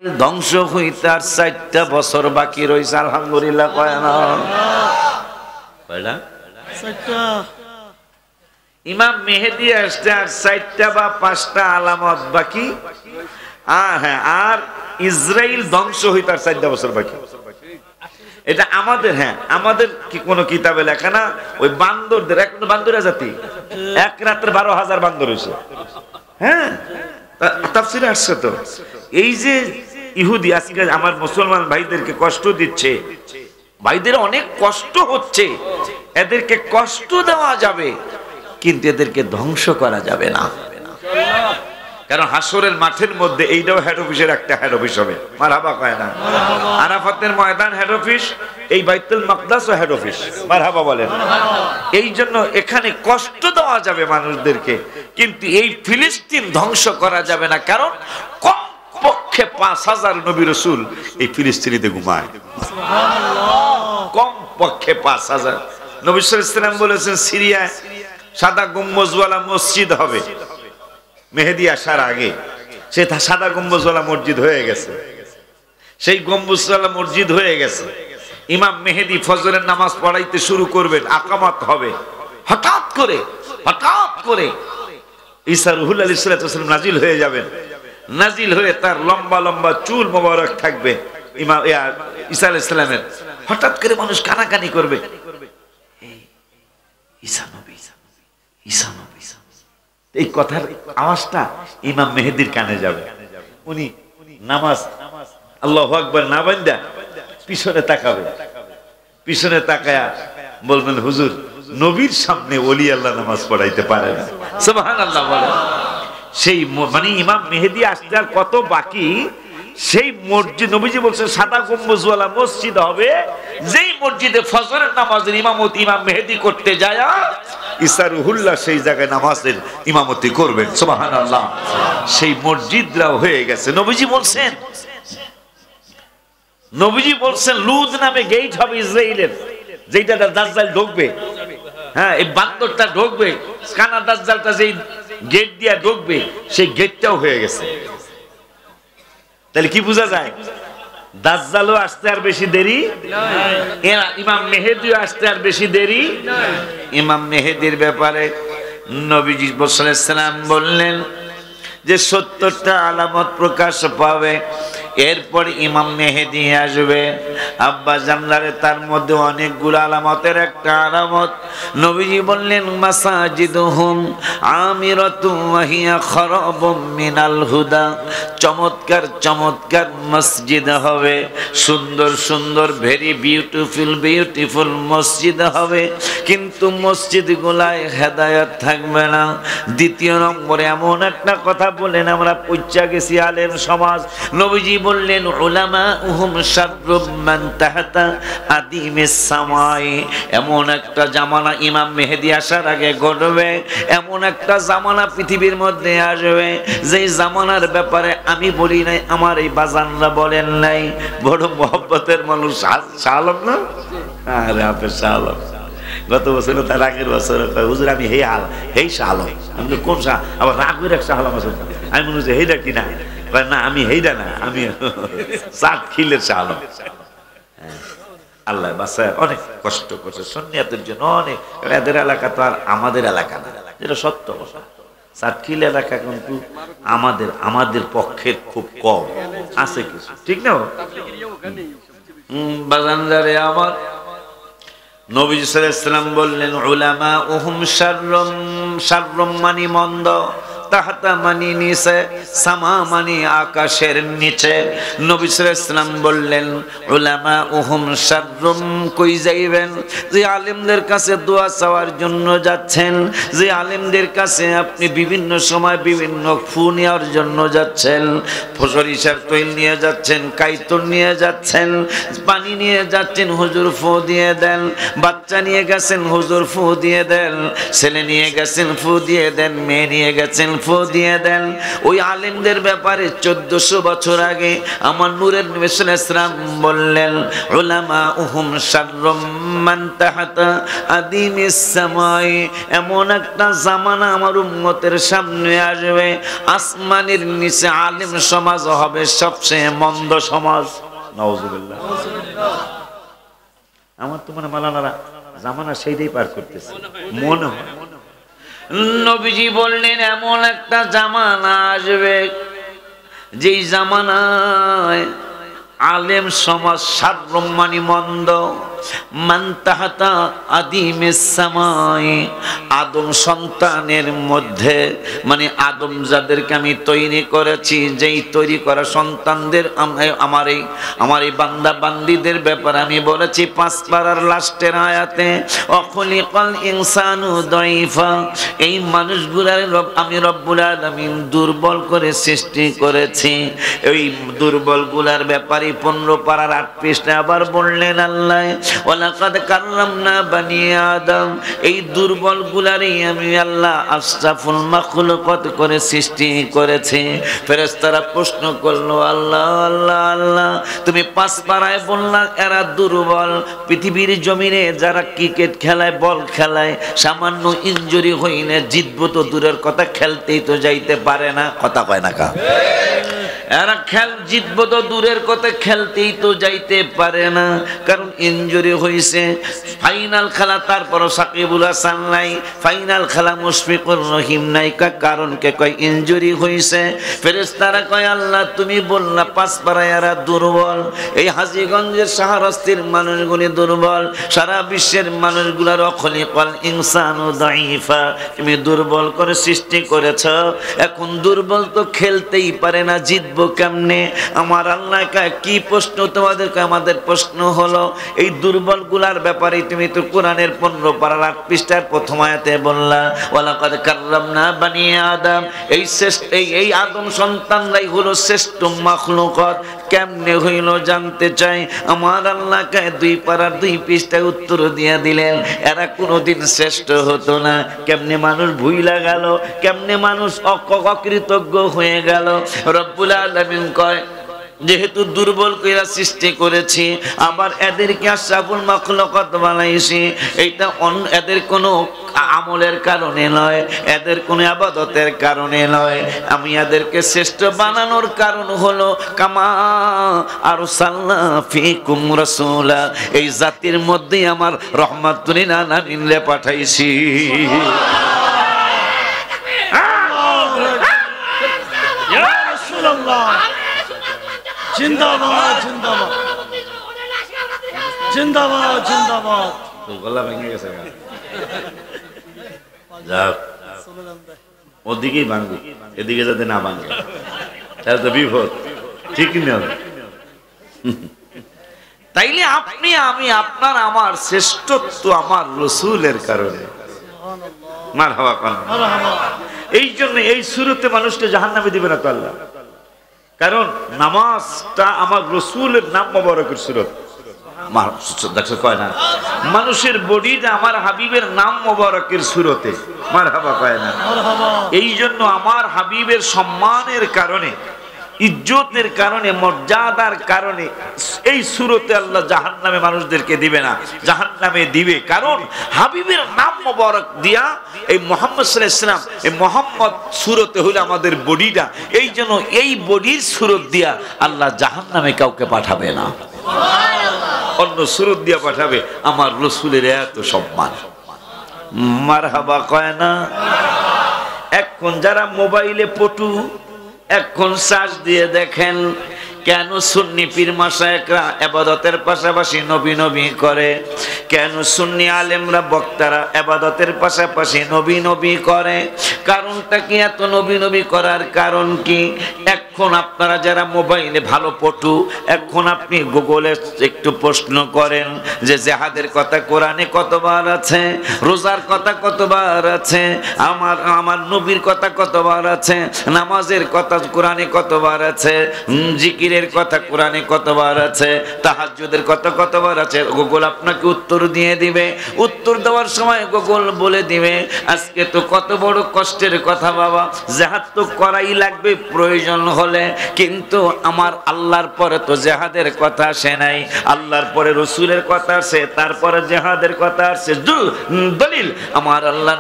ধ্বংস হইতে আর 4টা বছর বাকি রয়েছে। আলহামদুলিল্লাহ কয় না? কয়টা? 4টা। ইমাম মেহেদী আসতে আর 4টা বা 5টা আলামত বাকি। হ্যাঁ, আর ইসরাইল ধ্বংস হইতে আর 4টা বছর বাকি। এটা আমাদের, হ্যাঁ আমাদের কি কোনো কিতাবে লেখা না? ওই বান্দরদের, এখন বান্দর জাতি এক রাত্রে 12,000 বান্দর হয়েছে। হ্যাঁ, তাফসিরে আসছে তো। এই যে ইহুদি আজকে আমার মুসলমান ভাইদেরকে কষ্ট দিচ্ছে, ভাইদের অনেক কষ্ট হচ্ছে, এদেরকে কষ্ট দেওয়া যাবে কিন্তু এদেরকে ধ্বংস করা যাবে না। কারণ হাসরের মাঠের মধ্যে এইটাও হেড অফিসের একটা হেড অফিস হবে। মারহাবা কয় না? আরাফাতের ময়দান হেড অফিস, এই বাইতুল মাকদাসও হেড অফিস। মারহাবা বলেন। এই জন্য এখানে কষ্ট দেওয়া যাবে মানুষদেরকে, কিন্তু এই ফিলিস্তিন ধ্বংস করা যাবে না। কারণ কমপক্ষে 5,000 নবী রাসূল এই ফিলিস্তিনিতে ঘুমায়। কমপক্ষে 5,000। নবী সাল্লাল্লাহু আলাইহি ওয়াসাল্লাম বলেছেন সিরিয়ায় সাদা গম্বুজওয়ালা মসজিদ হবে। মেহেদী আসার আগে সে সাদা গম্বুজওয়ালা মসজিদ হয়ে গেছে। সেই গম্বুজওয়ালা মসজিদ হয়ে গেছে। ইমাম মেহেদী ফজরের নামাজ পড়াইতে শুরু করবেন, আকামাত হবে। হঠাৎ করে ঈসা রূহুল আলাইহিস সালাম নাজিল হয়ে যাবেন। নাজিল হয়ে তার লম্বা লম্বা চুল মোবারক থাকবে ইমাম ঈসা আলাইহিস সালামের। হঠাৎ করে মানুষ কানাকানি করবে, ঈসা নবী, ঈসা নবী। এই কথার আওয়াজটা ইমাম মেহেদীর কানে যাবে। উনি নামাজ আল্লাহু আকবার না বান্দা পিছনে তাকাবে। পিছনে তাকায়া বলবেন, হুজুর নবীর সামনে ওলি আল্লাহ নামাজ পড়াইতে পারে না। সুবহানাল্লাহ বলেন। সেই মানে ইমাম মেহেদী আসতে আর কত বাকি, সেই মসজিদ নবীজি বলছেন সাদা গম্বুজওয়ালা মসজিদ হবে। যেই মসজিদে ফজরের নামাজের ইমামতি ইমাম মেহেদী করতে যায়, ঈসা রূহুল্লাহ সেই জায়গায় নামাজের ইমামতি করবেন। সুবহানাল্লাহ। সেই মসজিদরাও হয়ে গেছে। নবীজি বলছেন লুদ নামে গেট হবে ইসরাইলের, যেটা দাজ্জাল ঢুকবে। হ্যাঁ, এই বান্দরটা ঢুকবে, কানা দাজ্জালটা যেই গেট দিয়া ঢুকবে, সেই গেটটাও হয়ে গেছে। তাহলে কি বোঝা যায়? দাজ্জালও আসতে আর বেশি দেরি নাই, ইমাম মেহেদীও আসতে আর বেশি দেরি নাই। ইমাম মেহেদীর ব্যাপারে নবীজি সাল্লাল্লাহু আলাইহি সাল্লাম বললেন যে 70টা আলামত প্রকাশ পাবে, এরপর ইমাম মেহেদী আসবে। আব্বা জানলারে তার মধ্যে অনেকগুলো আলামতের একটা আলামত নবীজি বললেন মাসাজিদুহুম আমিরাতুন ওয়া হিয়া খারাবুম মিনাল হুদা। চমৎকার চমৎকার মসজিদ হবে, সুন্দর সুন্দর ভেরি বিউটিফুল মসজিদ হবে, কিন্তু মসজিদগুলায় হেদায়েত থাকবে না। দ্বিতীয় নম্বরে এমন একটা কথা বলেন আমরা পৌঁছা গেছি আলেম সমাজ। নবীজি বললেন উলামাউহুম শাররুম মান তাহতা আদিমিস সামাই। এমন একটা জামানা ইমাম মেহেদী আসার আগে ঘটবে, এমন একটা জামানা পৃথিবীর মধ্যে আসবে যেই জামানার ব্যাপারে আমি বলি নাই, আমার এই বাজানরা বলেন নাই। বড় মহব্বতের মানুষ শাহ আলম না? আরে আপনি শাহ আলম গত বছর তার আগের বছর হুজুর আমি হেই শাহ আলম। আমি কোন শাহ? আবার রাগের এক শাহ আলম আছে। আমি মনে হচ্ছে হেইটা কিনা? না আমি হেইটা না, আমি চাটখিলের শাহ আলম। আল্লাহ বাসায় অনেক কষ্ট করছে সুন্নিয়াতের জন্য, অনেক। এদের এলাকা তো আর আমাদের এলাকা না, যেটা সত্য। চাটখিল এলাকা কিন্তু আমাদের পক্ষের খুব কম আছে কিছু, ঠিক না? বাজানদারে আমার নবী সাল্লাল্লাহু আলাইহি ওয়াসাল্লাম বললেন উলামাউহুম শাররুম মানি মন্দ, তাহতা মানি নিচে, সামা মানি আকাশের নিচে। নবী সাল্লাল্লাহু আলাইহি ওয়াসাল্লাম বললেন উলামাউহুম শাররুম। কই যাইবেন? যে আলেমদের কাছে দোয়া চাওয়ার জন্য যাচ্ছেন, যে আলেমদের কাছে আপনি বিভিন্ন সময় বিভিন্ন ফু নেওয়ার জন্য যাচ্ছেন, সরিষার তৈল নিয়ে যাচ্ছেন, কাইতন নিয়ে যাচ্ছেন, পানি নিয়ে যাচ্ছেন, হুজুর ফু দিয়ে দেন। বাচ্চা নিয়ে গেছেন, হুজুর ফু দিয়ে দেন। ছেলে নিয়ে গেছেন, ফু দিয়ে দেন। মেয়ে নিয়ে গেছেন, ফু দিয়ে দেন। ওই আলেমদের ব্যাপারে 1400 বছর আগে আমার নূরের নবী সাল্লাল্লাহু আলাইহি ওয়াসাল্লাম বললেন, উলামা উহুম শাররুম মান তাহাতা আদিমিস সামাই। এমন একটা জামানা আমার উম্মতের সামনে আসবে, আসমানের নিচে আলেম সমাজ হবে সবচেয়ে মন্দ সমাজ। নাউজুবিল্লাহ। আমার তো মানে মালানারা জামানা সেইটাই পার করতেছে মনে হয়। নবীজি বললেন এমন একটা জামানা আসবে যেই জামানায় আলেম সমাজ শাররুম মানে মন্দ, মান তাহাতা আদিমিস সামাই। আদম সন্তানের মধ্যে মানে আদম যাদেরকে আমি তৈরি করেছি, যেই তৈরি করা সন্তানদের আমার এই বান্দা বান্দীদের ব্যাপারে আমি বলেছি 5 পারার লাস্টের আয়াতে, অখলিকাল ইনসানু দাইফা। এই মানুষগুলার আমি রব্বুল আলামিন দুর্বল করে সৃষ্টি করেছি। এই দুর্বলগুলার ব্যাপারে 15 পারার 8 পৃষ্ঠা আবার বললেন আল্লাহ, ওয়ালাকাদ কাররামনা বানি আদম। এই দুর্বল গুলারই আমি আল্লাহ আশরাফুল মাখলুকাত করে সৃষ্টি করেছি। ফেরেশতারা প্রশ্ন করলো, আল্লাহ আল্লাহ আল্লাহ, তুমি 5 পারায় বললা এরা দুর্বল। পৃথিবীর জমিনে যারা ক্রিকেট খেলায়, বল খেলায়, সামান্য ইনজুরি হইলে জিতবো তো দূরের কথা, খেলতেই তো যাইতে পারে না। কথা কয় না কা? এরা জিতবো তো দূরের কথা, খেলতেই তো যাইতে পারে না, কারণ ইনজুরি হয়েছে। ফাইনাল খেলা, তারপরও সাকিবুল হাসান নাই, ফাইনাল খেলা মুশফিকুর রহিম নাই, কারণ কে কয় ইনজুরি হয়েছে। ফেরেশতারা কয় আল্লাহ তুমি বললা 5 পারায় এরা দুর্বল। এই হাজীগঞ্জের শাহরাস্তির মানুষগুলি দুর্বল, সারা বিশ্বের মানুষগুলার অখলিকাল ইনসানু দাইফা। তুমি দুর্বল করে সৃষ্টি করেছ, এখন দুর্বল তো খেলতেই পারে না, জিতবো কেমনে? আমার আল্লাহ কি প্রশ্ন তোমাদেরকে? আমাদের প্রশ্ন হলো এই দুর্বল গুলার ব্যাপারে তুমি তো কোরআনের 15 পারার 8 পৃষ্ঠার প্রথম আয়াতে বললা, ওয়ালাকাদ কাররামনা বানি আদম। এই আদম সন্তানরাই হলো শ্রেষ্ঠ মাখলুকাত। কেমনে হইল জানতে চাই? আমার আল্লাহকে 2 পারার 2 পৃষ্ঠায় উত্তর দিয়ে দিলেন, এরা কোনোদিন শ্রেষ্ঠ হতো না। কেমনে মানুষ ভুইলা গেল, কেমনে মানুষ অকৃতজ্ঞ হয়ে গেল। রব্বুল আলামিন কয় যেহেতু দুর্বল কইরা সৃষ্টি করেছি, আবার এদেরকে আশরাফুল মাখলুকাত বানাইছি, এইটা এদের কোনো আমলের কারণে নয়, এদের কোনো ইবাদতের কারণে নয়। আমি এদেরকে শ্রেষ্ঠ বানানোর কারণ হলো কামা আরসালনা ফীকুম রাসূলা। এই জাতির মধ্যে আমার রহমাতুল লিল আলামিন পাঠাইছি। ইয়া রাসূলুল্লাহ জিন্দাবাদ জিন্দাবাদ জিন্দাবাদ জিন্দাবাদ। তো গলা ভেঙে গেছে, যাক ওদিকেই ভাঙবে, এদিকে যাতে না ভাঙে, তাহলে তো বিপদ। ঠিক না? তাইলে আপনি আমি আপনার আমার শ্রেষ্ঠত্ব আমার রাসূলের কারণে। মারহাবা কোন। এই জন্য এই শুরুতে মানুষকে জাহান্নামে দিবে না তো আল্লাহ, কারণ নামাজটা আমার রাসূলের নাম মোবারকের সূরত। দেখছো কয় না, মানুষের বডিটা আমার হাবিবের নাম মোবারকের সূরতে। মারহাবা কয় না? এই জন্য আমার হাবিবের সম্মানের কারণে, ইজ্জতের কারণে, মর্যাদার কারণে এই সূরতে আল্লাহ জাহান্নামে মানুষদেরকে দিবে না, জাহান্নামে দিবে। কারণ হাবিবের নাম মোবারক দিয়া এই মুহাম্মদ সাল্লাল্লাহু আলাইহি ওয়াসাল্লাম, এই মুহাম্মদ সূরতে হলো আমাদের বডিটা। এই জন্য এই বডির সূরত দিয়া আল্লাহ জাহান্নামে কাউকে পাঠাবে না, অন্য সূরত দিয়া পাঠাবে। আমার রাসূলের এত সম্মান। মারহাবা কয় না? এখন যারা মোবাইলে পটু, এখন সার্চ দিয়ে দেখেন কেন সুন্নি পীর মাশায়েখরা ইবাদতের পাশাপাশি নবী নবী করে, কেন সুন্নি আলেমরা বক্তারা ইবাদতের পাশাপাশি নবী নবী করে। কারণটা কি এত নবী নবী করার কারণ কি? এখন আপনারা যারা মোবাইলে ভালো পটু, এখন আপনি গুগলে একটু প্রশ্ন করেন যে জিহাদের কথা কোরআনে কতবার আছে, রোজার কথা কতবার আছে, আমার নবীর কথা কতবার আছে, নামাজের কথা কোরআনে কতবার আছে, জিকির জিকিরের কথা কোরআনে কতবার আছে, তাহাজ্জুদের কতবার আছে। গুগল আপনাকে উত্তর দিয়ে দিবে। উত্তর দেওয়ার সময় গুগল বলে দিবে আজকে তো কত বড় কষ্টের কথা বাবা, জিহাদ তো করাই লাগবে প্রয়োজন হলে, কিন্তু আমার আল্লাহর পরে তো জিহাদের কথা আসে নাই, আল্লাহর পরে রাসূলের কথা আছে, তারপরে জিহাদের কথা আছে। দলিল আমার আল্লাহ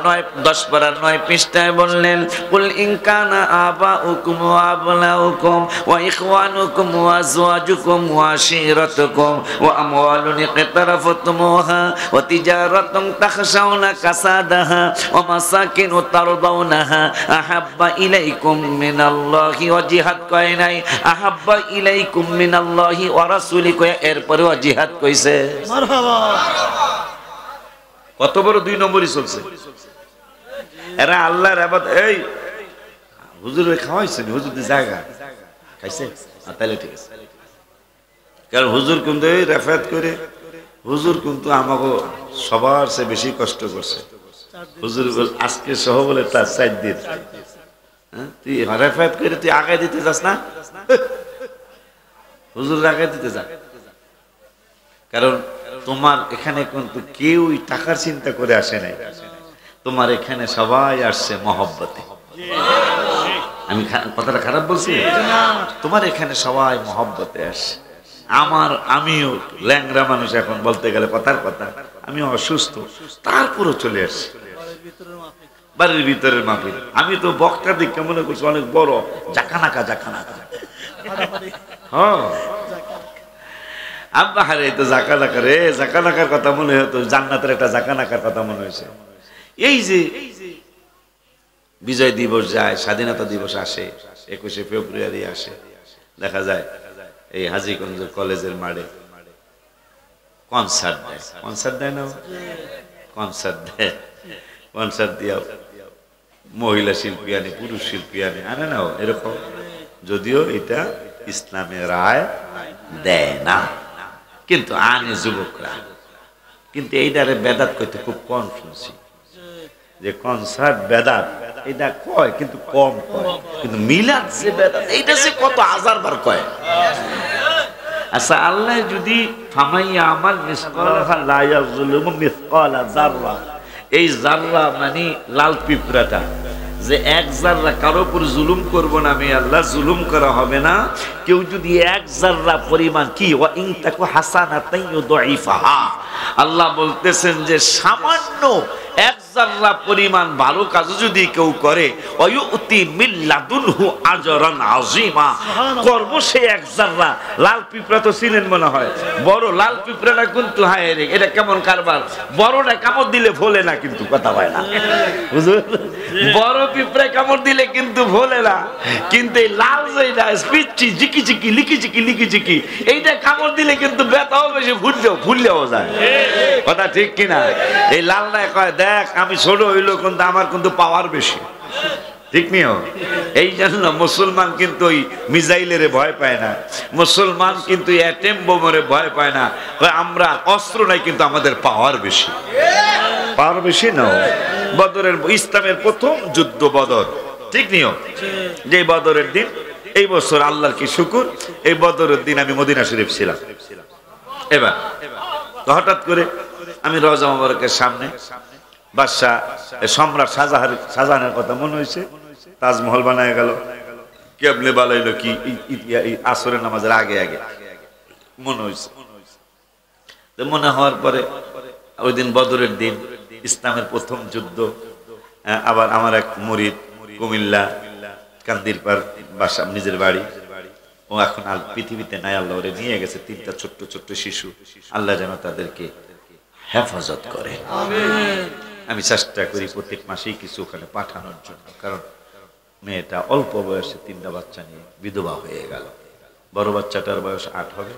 10 পারার 9 পৃষ্ঠায় বললেন কুল ইন কানা আবাউকুম ওয়া আবনাউকুম ওয়া ইখওয়ানুকুম ওয়া আজওয়াজুকুম ওয়া আশীরাতুকুম ওয়া আমওয়ালুন ইqtaraftumuha ওয়া তিজারাতুন তাখশাউনা কাসাদাহা ওয়া মাসাকিনু তারদাউনাহা আহাব্বা ইলাইকুম মিনাল্লাহি ওয়া জিহাদ কয় নাই, আহাব্বা ইলাইকুম মিনাল্লাহি ওয়া রাসূলি কয়, এরপরে ওয়া জিহাদ কইছে। মারহাবা। কত বড় 2 নম্বরই চলছে। এরা আল্লাহর ইবাদত। এই হুজুরে খাওয়াইছেন, হুজুর দি জায়গা খাইছে, তাহলে ঠিক আছে। কারণ হুজুর কিন্তু এই রেফাত করে, হুজুর কিন্তু আমাকে সবার চেয়ে বেশি কষ্ট করছে। হুজুর আজকে সহ বলে তার 4 দিন, তুই রেফাত করে তুই আগায় দিতে যাস না, হুজুর আগায় দিতে যা। কারণ তোমার এখানে কিন্তু কেউই টাকার চিন্তা করে আসে নাই, তোমার এখানে সবাই আসছে মহব্বতে। আমি কথাটা খারাপ বলছি? তোমার এখানে সবাই মহব্বতে আসে। আমিও ল্যাংরা মানুষ, এখন বলতে গেলে কথার কথা, আমিও অসুস্থ, তারপরও চলে আসছি বাড়ির ভিতরের মাহফিল। আমি তো বক্তা দিকে মনে করছি অনেক বড়, জাকানাকা হ্যাঁ আব্বা হারে তো জাকানাকা রে, জাকানাকার কথা মনে হতো, জান্নাতের একটা জাকানাকার কথা মনে হয়েছে। এই যে বিজয় দিবস যায়, স্বাধীনতা দিবস আসে, 21শে ফেব্রুয়ারি আসে, দেখা যায় এই হাজীগঞ্জ কলেজের মাঠে কনসার্ট দেয় না, কনসার্ট দিয়া মহিলা শিল্পী আনে, পুরুষ শিল্পী আনে না এরকম, যদিও এটা ইসলামের রায় দেয় না, কিন্তু আনে যুবকরা। কিন্তু এইটারে বেদাত কইতে খুব কম শুনছি, যে কনসার্ট বেদাত এটা কয় কিন্তু কম কয়, কিন্তু মিলাদ যে বেদাত এইটা যে কত হাজার বার কয়। আচ্ছা, আল্লাহ যদি ফামাইয়া আমাল মিসকালা লা ইয়াযলিমু মিসকালা যাররা, এই যাররা মানে লাল পিঁপড়াটা, যে 1 যাররা কারো উপর জুলুম করব না আমি আল্লাহ, জুলুম করা হবে না। কেউ যদি 1 যাররা পরিমাণ কি ওয়া ইন তাকু হাসানাতান ইউদাইফাহা, আল্লাহ বলতেছেন যে সামান্য 1 যাররা পরিমাণ ভালো কাজ যদি কেউ করে, ওয়ুতি মিল্লাদুনহু আজরান আযীমা, করব সে 1 যাররা। লাল পিঁপড়া তো চিনেন মনে হয়, বড় লাল পিঁপড়াটা কিন্তু হায় রে, এটা কেমন কারবার, বড়টা কামড় দিলে ভোলে না, কিন্তু কথা হয় না বুঝুন, বড় পিঁপড়া কামড় দিলে কিন্তু ভোলে না, কিন্তু এই লাল যেটা পিচ্ছি জিকি জিকি লিকি জিকি এইটা কামড় দিলে কিন্তু ব্যথাও বেশি, ভুললেও যায়। কথা ঠিক কিনা? এই লালটা কয় দেখ আমি ছোট হইলো কিন্তু আমার কিন্তু পাওয়ার বেশি, ঠিক নিও। এই জন্য মুসলমান কিন্তু ওই মিসাইলের ভয় পায় না, মুসলমান কিন্তু অ্যাটম বোমের ভয় পায় না। আমরা অস্ত্র নাই কিন্তু আমাদের পাওয়ার বেশি, পাওয়ার বেশি না। বদরের ইসলামের প্রথম যুদ্ধ বদর, ঠিক নিও। যে বদরের দিন এই বছর আল্লাহর কি শুকুর, এই বদরের দিন আমি মদিনা শরীফ ছিলাম। এবার হঠাৎ করে আমি রওজা মুবারকের সামনে বাদশাহ সম্রাট শাহজাহানের কথা মনে হয়েছে, তাজমহল বানায় গেল, কেবলে বানাইলো কি আসরের নামাজের আগে আগে মনে হয়েছে। মনে হওয়ার পরে ওই দিন বদরের দিন, ইসলামের প্রথম যুদ্ধ। আবার আমার এক মুরিদ কুমিল্লা কান্দিরপার বাসা, নিজের বাড়ি, ও এখন আর পৃথিবীতে নাই, আল্লাহ ওরে নিয়ে গেছে। 3টা ছোট্ট ছোট্ট শিশু, আল্লাহ যেন তাদেরকে হেফাজত করে। আমি চেষ্টা করি প্রত্যেক মাসেই কিছু ওখানে পাঠানোর জন্য, কারণ মেয়েটা অল্প বয়সে 3টা বাচ্চা নিয়ে বিধবা হয়ে গেল। বড় বাচ্চাটার বয়স 8 হবে,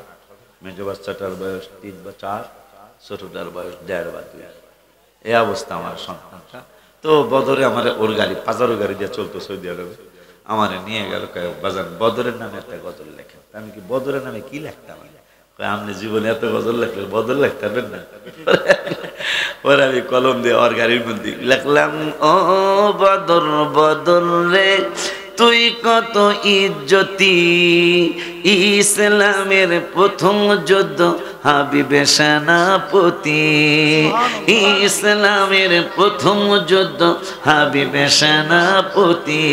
মেজ বাচ্চাটার বয়স 3 বা 4, ছোটটার বয়স 1.5 বা 2। এই অবস্থা আমার সন্তানটা। তো বদরে আমার ওর গাড়ি, পাজারো গাড়ি দিয়ে চলতো সৌদি আরবে, আমার নিয়ে গেল, বাজান বদরের নামে একটা গজল লেখেন। আমি কি বদরের নামে কি লিখতাম? আপনি জীবনে এত গজল লেখলে বদল লিখতে পারবেন না। ওর আমি কলম দিয়ে ওর গাড়ির মধ্যে লিখলাম, ও বদর বদর রে তুই কত ইজ্জতি, ইসলামের প্রথম যুদ্ধ হাবিবে সেনাপতি, ইসলামের প্রথম যুদ্ধ হাবিবে সেনাপতি।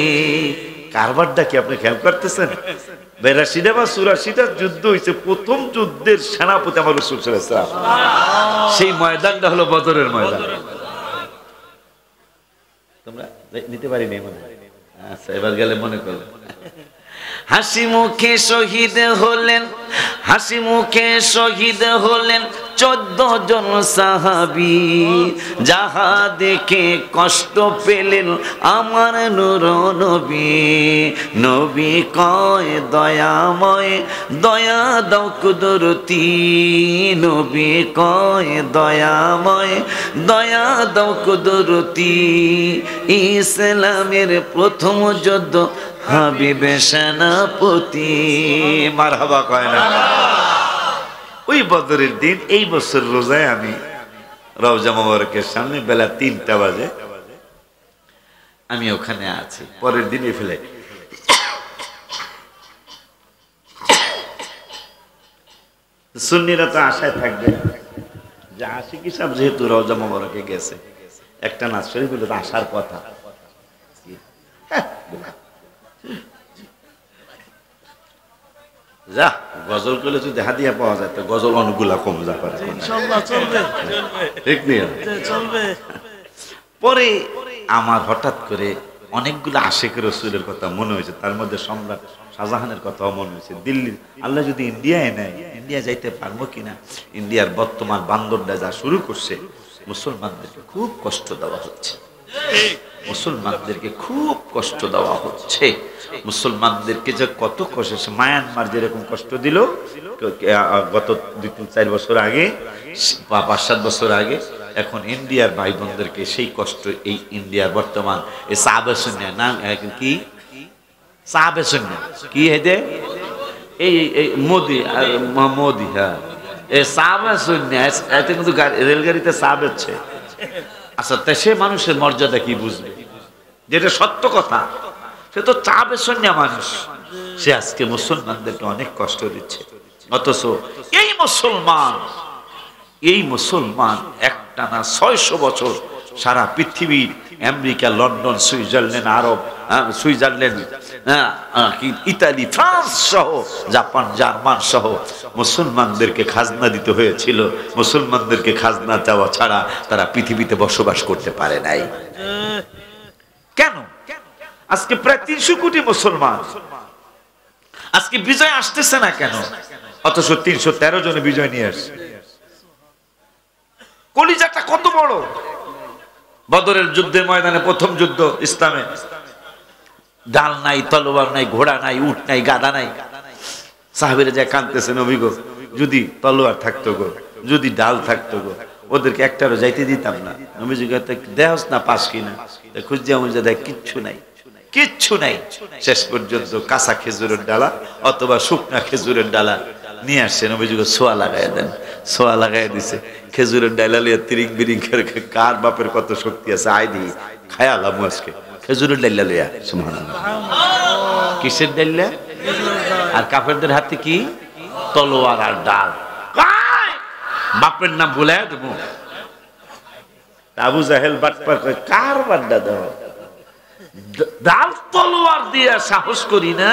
কারবারটা কি আপনি খেয়াল করতেছেন? 82টা বা 84টা যুদ্ধ হয়েছে, প্রথম যুদ্ধের সেনাপতি আমার রাসূল সাল্লাল্লাহু আলাইহি ওয়াসাল্লাম। সেই ময়দানটা হলো বদরের ময়দান। তোমরা নিতে পারিনি মনে হয়? আচ্ছা, এবার গেলে মনে করো। হাসি মুখে শহীদ হলেন, হাসি মুখে শহীদ হলেন 14 জন সাহাবী, যাহা দেখে কষ্ট পেলেন আমার নূর নবী। নবী কয় দয়াময়, দয়া দাও কুদরতি, নবী কয় দয়াময়, দয়া দাও কুদরতি। ইসলামের প্রথম যুদ্ধ হাবিবে সেনাপতি। মারহাবা কয় না? ওই বদরের দিন এই বছর রোজায় আমি রওজা মোবারকের সামনে বেলা 3টা বাজে আমি ওখানে আছি। পরের দিনই ফেলে সুন্নিরা তো আশায় থাকবে যে আশিক সাহেব যেহেতু রওজা মোবারকে গেছে, একটা নাচ শরীফুল আসার কথা। যা গজল করলে যদি দেখা দিয়া পাওয়া যায় তো গজল অনেকগুলা কম যা পারে, ঠিক নেই? পরে আমার হঠাৎ করে অনেকগুলো আশিক রাসূলের কথা মনে হয়েছে, তার মধ্যে সম্রাট শাহজাহানের কথাও মনে হয়েছে। দিল্লি আল্লাহ যদি ইন্ডিয়ায় নেয়, ইন্ডিয়া যাইতে পারবো কিনা। ইন্ডিয়ার বর্তমান বান্দরটা যা শুরু করছে, মুসলমানদেরকে খুব কষ্ট দেওয়া হচ্ছে, মুসলমানদেরকে খুব কষ্ট দেওয়া হচ্ছে। মুসলমানদেরকে যে কত কষ্ট, মায়ানমার যেরকম কষ্ট দিল গত 2-4 বছর আগে বা 5-7 বছর আগে, এখন ইন্ডিয়ার ভাই বোনদেরকে সেই কষ্ট এই ইন্ডিয়ার বর্তমান এই সাহাবে সুন্নি নাম কি, সাহাবে সুন্নি কি হেদে এই মোদি আর মোদি, হ্যাঁ এই সাহাবে সুন্নি এতে কিন্তু রেলগাড়িতে সাহাবে হচ্ছে। আচ্ছা, তাই সে মানুষের মর্যাদা কি বুঝবে? যেটা সত্য কথা, সে তো চাবে সন্ন্যা মানুষ, সে আজকে মুসলমানদেরকে অনেক কষ্ট দিচ্ছে। অথচ এই মুসলমান একটানা 600 বছর সারা পৃথিবীর আমেরিকা, লন্ডন, সুইজারল্যান্ড, আরব, সুইজারল্যান্ড, ইতালি, ফ্রান্স সহ জাপান, জার্মান সহ মুসলমানদেরকে খাজনা দিতে হয়েছিল। মুসলমানদেরকে খাজনা দেওয়া ছাড়া তারা পৃথিবীতে বসবাস করতে পারে নাই। কেন? আজকে প্রায় 300 কোটি মুসলমান, আজকে বিজয় আসতেছে না কেন? অথচ 313 জন বিজয় নিয়ে আসছে। কলিজাটা কত বড়! বদরের যুদ্ধের ময়দানে প্রথম যুদ্ধ ইসলামে, ডাল নাই, তলোয়ার নাই, ঘোড়া নাই, উট নাই, গাধা নাই। সাহাবীরা যা কাঁদতেছেন, নবী গো যদি তলোয়ার থাকতো গো, যদি ডাল থাকতো গো, ওদেরকে একটারও যাইতে দিতাম না। নবীজি দেহস না পাস কিনা, খুঁজে মুজে দেখ কিচ্ছু নাই, কিচ্ছু নাই। শেষ পর্যন্ত কাঁচা খেজুরের ডালা অথবা শুকনা খেজুরের ডালা নিয়ে আসছে। নবীজিকে ছোঁয়া লাগাই দেন, ছোঁয়া লাগাই দিছে। খেজুরের ডালা লিয়ে তিরিং বিরিং করে, কার বাপের কত শক্তি আছে আয় দি খায়ালাম আজকে খেজুরের ডালা লিয়া। সুবহানাল্লাহ। কিসের ডালা? আর কাফেরদের হাতে কি? তলোয়ার আর ডাল। বাপের নাম বলে দেবো। আবু জাহেল বাটপার কার বাড্ডা দেওয়া, ডাল তলোয়ার দিয়ে সাহস করি না।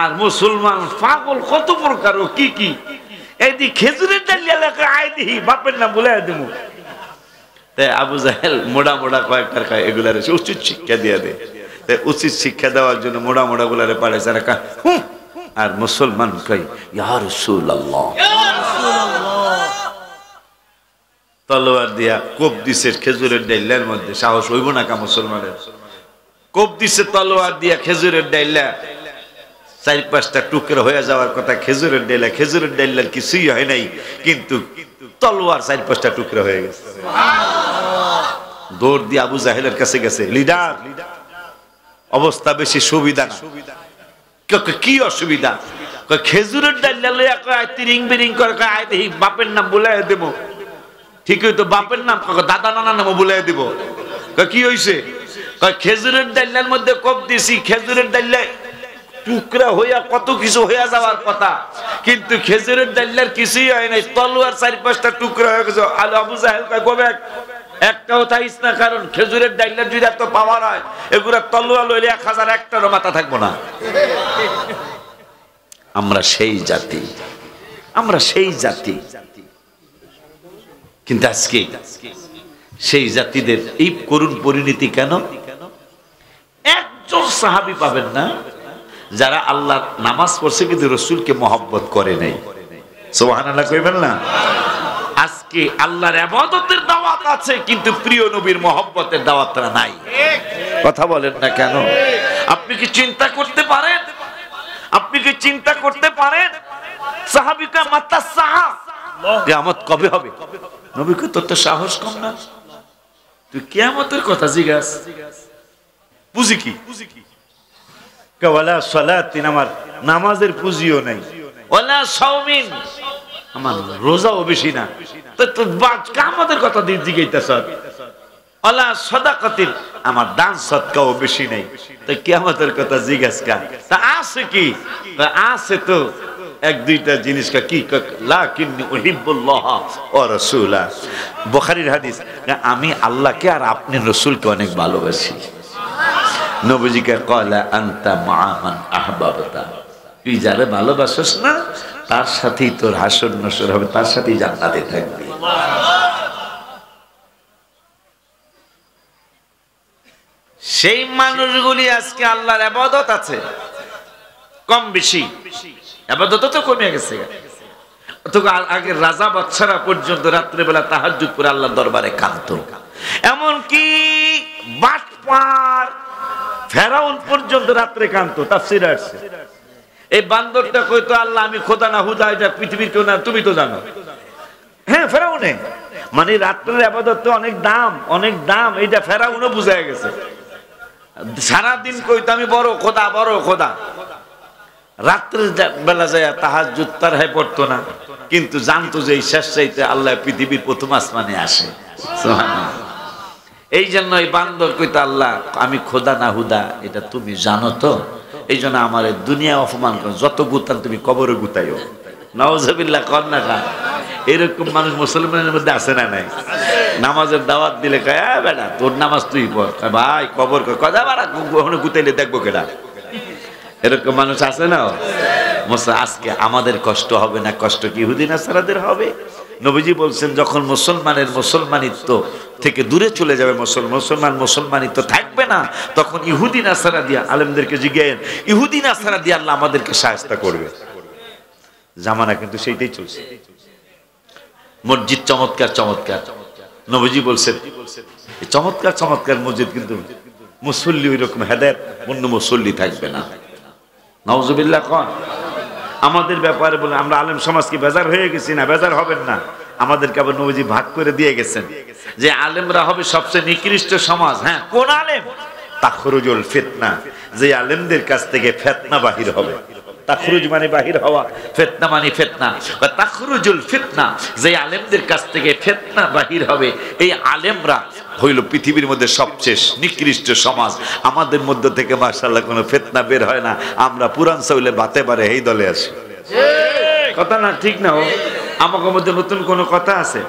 আর মুসলমান পাগল কত প্রকার, কি কি এইদিকে খেজুরের ডালিয়া লেখা আয় দিহি বাপের নাম বলে দেবো। তাই আবু জাহেল মোড়া মোড়া কয়েকটার খায়, এগুলার উচিত শিক্ষা দিয়ে দেয়। তাই উচিত শিক্ষা দেওয়ার জন্য মোড়া মোড়া গুলারে পাড়ে যারা কা। আর মুসলমান কই ইয়া রাসূলুল্লাহ, তলোয়ার দিয়া কোপ দিছে খেজুরের ডাইলার মধ্যে। সাহস হইব না কা মুসলমানের? কোপ দিছে তলোয়ার দিয়া খেজুরের ডাইলা, 4-5টা টুকরা হয়ে যাওয়ার কথা খেজুরের ডাইলা। খেজুরের ডাইলার কিছুই হয় নাই, কিন্তু তলোয়ার 4-5টা টুকরা হয়ে গেছে। দৌড় দিয়ে আবু জাহেলের কাছে গেছে, লিডার অবস্থা বেশি সুবিধা না। কি অসুবিধা? খেজুরের ডাইলা লইয়া কয় তিরিং বিরিং করে, আয় দেখি বাপের নাম বলে দেবো। ঠিক হইতো বাপের নাম, দাদা নানার নামও বলে দিব। কি হয়েছে? খেজুরের ডালের মধ্যে কোপ দিছি, খেজুরের ডালে টুকরা হইয়া কত কিছু হইয়া যাওয়ার কথা, কিন্তু খেজুরের ডালের কিছুই হয় নাই, তলোয়ার 4-5টা টুকরা হয়ে গেছে। আবু জাহেল কয় কবে একটাও থাইস না, কারণ খেজুরের ডালের যদি এত পাওয়ার হয় এগুলা তলোয়ার লইলে 1001টারও মাথা থাকবো না। আমরা সেই জাতি, আমরা সেই জাতি, কিন্তু আজকে সেই জাতিদের এই করুণ পরিণতি কেন? একজন সাহাবী পাবেন না যারা আল্লাহ নামাজ পড়ছে কিন্তু রাসূলকে মহব্বত করে নাই। সুবহানাল্লাহ কইবেন না? আজকে আল্লাহর ইবাদতের দাওয়াত আছে কিন্তু প্রিয় নবীর মহব্বতের দাওয়াতটা নাই। কথা বলেন না কেন? আপনি কি চিন্তা করতে পারেন? আপনি কি চিন্তা করতে পারেন সাহাবীকা মাতা সাহা কিয়ামত কবে হবে? নবীকে তোর তো সাহস কম না, তুই কিয়ামতের কথা জিজ্ঞাস। পুঁজি কি? ওয়ালা সালাতিন, আমার নামাজের পুঁজিও নাই। ওয়ালা সাওমিন, আমার রোজাও বেশি না। তো কিয়ামতের কথা দিয়ে জিজ্ঞাইতাছ। ওয়ালা সাদাকাতিন, আমার দান সদকাও বেশি নাই। তো কিয়ামতের কথা জিজ্ঞাস কার? তা আছে কি? আছে তো 1-2টা জিনিস। কি? লাকিন্নী উহিব্বুল্লাহ ওয়া রাসূলা। বুখারীর হাদিস, আমি আল্লাহকে আর আপনি রাসূলকে অনেক ভালোবাসি। নবীজিকে কয়লা আনতা মা'মান আহবাবতা, তুই যারে ভালোবাসিস না তার সাথেই তোর হাসর নসর হবে, তার সাথেই জান্নাতে থাকবি। সেই মানুষগুলি আজকে আল্লাহর ইবাদত আছে কম বেশি, ইবাদত তো কমে গেছে। আগে রাজা বাদশারা পর্যন্ত রাত্রে বেলা তাহাজ্জুদ করে আল্লাহর দরবারে কাঁদতো, এমনকি বাটপার ফেরাউন পর্যন্ত রাত্রে কাঁদতো। তাফসীরে আসছে এই বান্দরটা কইতো আল্লাহ আমি খোদা না হুদা, এটা পৃথিবীর কেউ না, তুমি তো জানো। হ্যাঁ, ফেরাউনে মানে রাত্রের ইবাদত তো অনেক দাম, অনেক দাম, এটা ফেরাউনও বুঝায় গেছে। সারাদিন কইতো আমি বড় খোদা, বড় খোদা। রাত্রের বেলা যায় তাহাজ্জুদ তার হয় পড়তো না, কিন্তু জানতো যে এই শেষ চাইতে আল্লাহ পৃথিবীর প্রথম আসমানে আসে। সুবহানাল্লাহ। এই জন্য এই বান্দর কইতো আল্লাহ আমি খোদা না হুদা এটা তুমি জানো তো, এই জন্য আমার দুনিয়া অপমান করো, যত গুতান তুমি কবরে গুতাইও। নাউজুবিল্লাহ কর না খা। এরকম মানুষ মুসলমানের মধ্যে আছে না নাই? নামাজের দাওয়াত দিলে কয় বেটা তোর নামাজ তুই পড়, ভাই কবর কথা বাড়া গুতাইলে দেখবো কেডা? এরকম মানুষ আছে না? আজকে আমাদের কষ্ট হবে না, কষ্ট কি ইহুদি নাসারাদের হবে? নবীজি বলছেন যখন মুসলমানের মুসলমানিত্ব থেকে দূরে চলে যাবে, মুসলমানিত্ব থাকবে না, তখন ইহুদি নাসারা দিয়া আলেমদেরকে জিজ্ঞেস, ইহুদি নাসারা দিয়ে আল্লাহ আমাদেরকে সাহায্য করবে। জামানা কিন্তু সেইটাই চলছে। মসজিদ চমৎকার চমৎকার, নবীজি বলছেন চমৎকার চমৎকার মসজিদ, কিন্তু মুসল্লি ওই রকম হেদায়েত অন্য মুসল্লি থাকবে না। নাউজুবিল্লাহ কোন আমাদের ব্যাপারে বলে আমরা আলেম সমাজ কি বেজার হয়ে গেছি? না, বেজার হবেন না। আমাদেরকে আবার নবীজি ভাগ করে দিয়ে গেছেন যে আলেমরা হবে সবচেয়ে নিকৃষ্ট সমাজ। হ্যাঁ, কোন আলেম? তাখরুজুল ফিতনা, যে আলেমদের কাছ থেকে ফিতনা বাহির হবে। তাখরুজ মানে বাহির হওয়া, ফিতনা মানে ফিতনা। তাখরুজুল ফিতনা, যে আলেমদের কাছ থেকে ফিতনা বাহির হবে, এই আলেমরা হইল পৃথিবীর মধ্যে সবচেয়ে নিকৃষ্ট সমাজ। আমাদের মধ্য থেকে মাশাআল্লাহ কোনো ফিতনা বের হয় না, আমরা পুরান চাউলে বাতে পারে এই দলে আছি। কথা না? ঠিক না? আমাদের মধ্যে নতুন কোনো কথা আছে?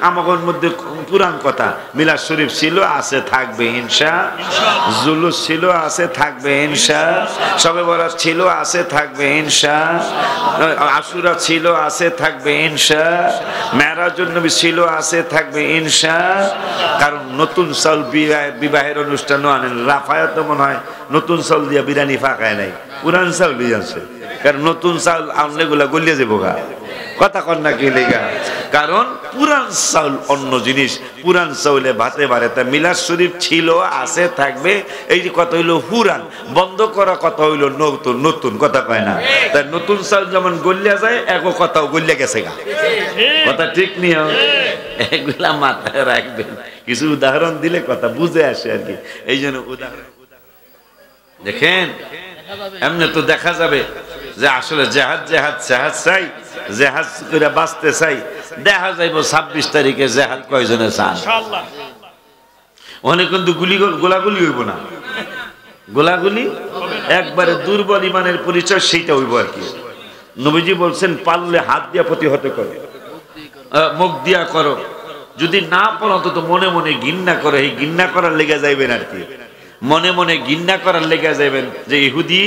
আমাদের মধ্যে পুরান কথা। মিলাদ শরীফ ছিল, আছে, থাকবে ইনশাআল্লাহ। জুলুস ছিল, আছে, থাকবে ইনশাআল্লাহ। শবে বরাত ছিল, আছে, থাকবে ইনশাআল্লাহ। আশুরা ছিল, আছে, থাকবে ইনশাআল্লাহ। মেরাজুন নবী ছিল, আছে, থাকবে ইনশাআল্লাহ। কারণ নতুন চাউল বিবাহের অনুষ্ঠানও আনেন। রাফায়াত মনে হয় নতুন চাউল দিয়া বিরিয়ানি ফাঁকায় নাই, পুরান চাউলই আছে। কারণ নতুন চাউল আনলে গুলা গলিয়ে যাবো গা। কথা কন না কি লেগা? কারণ পুরান চাউল অন্য জিনিস, পুরান চাউলে ভাতে বাড়ে। তা মিলাদ শরীফ ছিল, আছে, থাকবে, এই যে কথা হইলো পুরান, বন্ধ করা কথা হইলো নতুন। নতুন কথা কয় না? তাই নতুন চাউল যেমন গলিয়া যায়, একও কথাও গলিয়া গেছে গা। কথা ঠিক নিও, এগুলা মাথায় রাখবেন। কিছু উদাহরণ দিলে কথা বুঝে আসে আর কি। এই জন্য উদাহরণ দেখেন, এমনি তো দেখা যাবে যে আসলে জেহাদ চাই, জেহাদ করে বাঁচতে চাই। দেখা যাইব 26 তারিখে জেহাদ কয়জনে চান? ওখানে কিন্তু গোলাগুলি হইব না, গোলাগুলি একবারে দুর্বল ইমানের পরিচয়, সেইটা হইব আর কি। নবীজি বলছেন পারলে হাত দিয়া প্রতিহত করো, মুখ দিয়া করো, যদি না পারো অন্তত মনে মনে ঘৃণা করো। এই ঘৃণা করার লেগে যাইবেন আর কি, মনে মনে ঘৃণা করার লেগে যাইবেন যে ইহুদি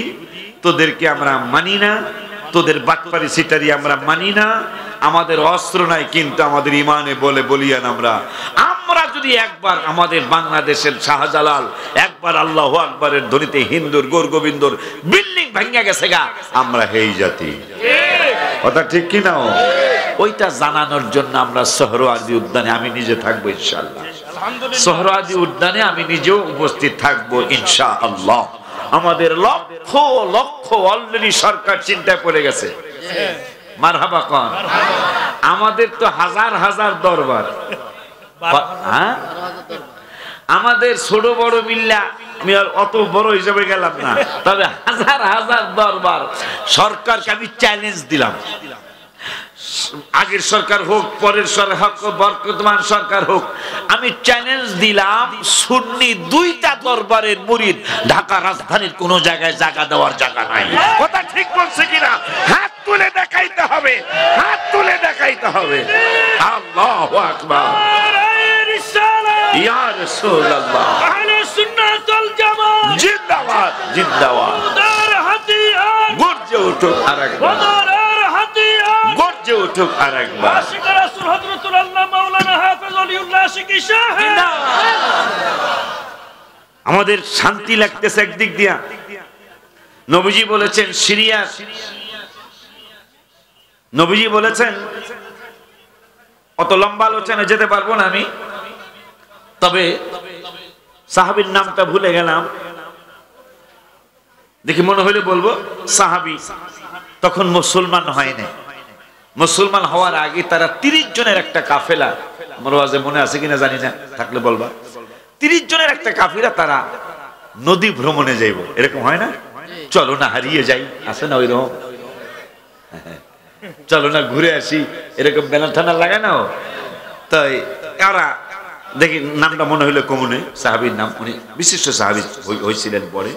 তোদেরকে আমরা মানি না, তোদের বাটপারি সিটারি আমরা মানি না, আমাদের অস্ত্র নাই কিন্তু আমাদের ইমানে বলে বলিয়ান আমরা। আমরা যদি একবার আমাদের বাংলাদেশের শাহজালাল একবার আল্লাহু আকবারের ধ্বনিতে হিন্দুর গোর গোবিন্দর বিল্ডিং ভাঙিয়া গেছে গা, আমরা এই জাতি, কথা ঠিক কি না? ওইটা জানানোর জন্য আমরা সোহরাওয়ার্দী উদ্যানে আমি নিজে থাকবো ইনশাআল্লাহ, সোহরাওয়ার্দী উদ্যানে আমি নিজেও উপস্থিত থাকবো ইনশাআল্লাহ। আমাদের লক্ষ লক্ষ অলরেডি সরকার চিন্তায় পড়ে গেছে, মারহাবা কোন। আমাদের তো হাজার হাজার দরবার, আমাদের ছোট বড় মিল্লা অত বড় হিসেবে গেলাম না, তবে হাজার হাজার দরবার। সরকারকে আমি চ্যালেঞ্জ দিলাম, আগের সরকার হোক পরের সরকার বর্তমান সরকার হোক, আমি চ্যালেঞ্জ দিলাম সুন্নি দুইটা দরবারের মুরিদ ঢাকা রাজধানীর কোন জায়গায় জায়গা দেওয়ার জায়গা নাই। কথা ঠিক বলছে কিনা? হাত তুলে দেখাইতে হবে, হাত তুলে দেখাইতে হবে। আল্লাহু আকবার, ইয়া রাসূলুল্লাহ, আহলে সুন্নাত ওয়াল জামাত জিন্দাবাদ জিন্দাবাদ। গর্জে উঠুক আরেকবার, গর্জে উঠুক আরেকবার। আমাদের শান্তি লাগতেছে একদিক দিয়া। নবীজি বলেছেন সিরিয়া, নবীজি বলেছেন, অত লম্বা আলোচনা যেতে পারবো না আমি, তবে সাহাবীর নামটা ভুলে গেলাম, দেখি মনে হইলে বলবো। সাহাবী তখন মুসলমান হয় না, মুসলমান হওয়ার আগে তারা 30 জনের একটা কাফেলা, আমার ওয়াজে মনে আছে কিনা জানি না, থাকলে বলবা। 30 জনের একটা কাফেলা তারা নদী ভ্রমণে যাইব, এরকম হয় না? চলো না হারিয়ে যাই, আছে না ওইরকম, চলো না ঘুরে আসি, এরকম ব্যানার ঠান্ডা লাগায় না। তাই কারা দেখি নামটা মনে হইলো কমনে, সাহাবীর নাম, উনি বিশিষ্ট সাহাবী হয়েছিলেন পরে।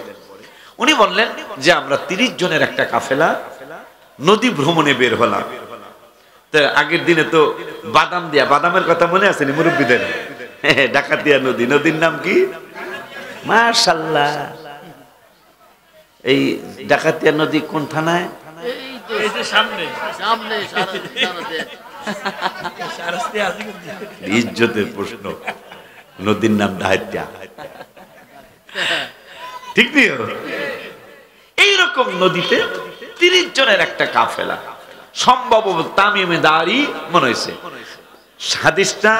উনি বললেন যে আমরা 30 জনের একটা কাফেলা নদী ভ্রমণে বের হলাম। আগের দিনে তো বাদাম দিয়া, বাদামের কথা মনে আছে মুরব্বীদের? ডাকাতিয়া নদী, নদীর নাম কি? মাশাআল্লাহ। এই ডাকাতিয়া নদী কোন থানায়? ইজ্জতের প্রশ্ন, নদীর নাম ডাকাতিয়া, ঠিক নেই? এইরকম নদীতে 30 জনের একটা কাফেলা, সম্ভবত তামিমে দারি মনে হয়েছে। হাদিসটা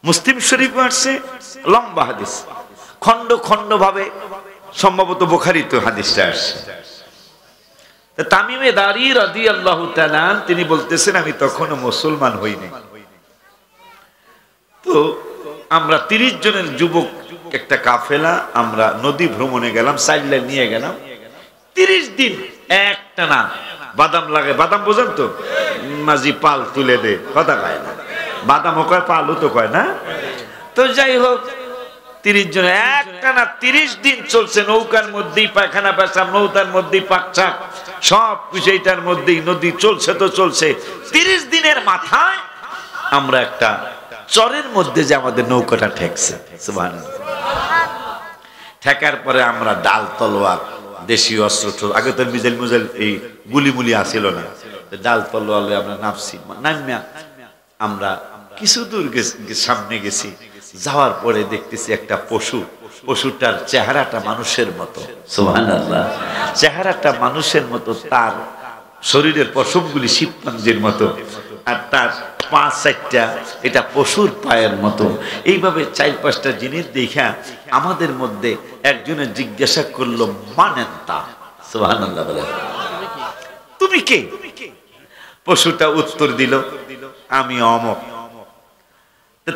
মুসলিম শরীফে আসছে, লম্বা হাদিস, খন্ড খন্ড ভাবে সম্ভবত বুখারীতে হাদিসটা আসছে। তামিমে দারি রাদিয়াল্লাহু তাআলা তিনি বলতেছেন আমি তখনো মুসলমান হইনি। তো আমরা 30 জনের যুবক একটা কাফেলা আমরা নদী ভ্রমণে গেলাম, সাইডলাইন নিয়ে গেলাম। 30 দিন একটা না বাদাম লাগে, বাদাম বোঝেন তো, মাঝি পাল তুলে দে, কথা কয় না, বাদামও কয় পালও তো কয় না। তো যাই হোক 30 জন একটা না 30 দিন চলছে, নৌকার মধ্যেই পায়খানা পেশাব, নৌকার মধ্যেই পাকচাক, সব কিছু এইটার মধ্যেই নদী চলছে তো চলছে। 30 দিনের মাথায় আমরা একটা চরের মধ্যে যে আমাদের নৌকাটা ঠেকছে, সুবহানাল্লাহ। ঠেকার পরে আমরা ডাল তলোয়ার দেশীয় অস্ত্র, আগে তো মিজাইল মুজাইল এই গুলি মুলি আসিল না, ডাল তলোয়ার আমরা নামছি। নামিয়া আমরা কিছু দূর সামনে গেছি, যাওয়ার পরে দেখতেছি একটা পশু, পশুটার চেহারাটা মানুষের মতো, সুবহানাল্লাহ, চেহারাটা মানুষের মতো, তার শরীরের পশমগুলি শিবপাঞ্জির মতো, আর তার পা 4টা এটা পশুর পায়ের মতো। এইভাবে 4-5টা জিনিস দেখা আমাদের মধ্যে একজনে জিজ্ঞাসা করলো মানেন তা, সুবহানাল্লাহ, বলে তুমি কে? পশুটা উত্তর দিল আমি অমক।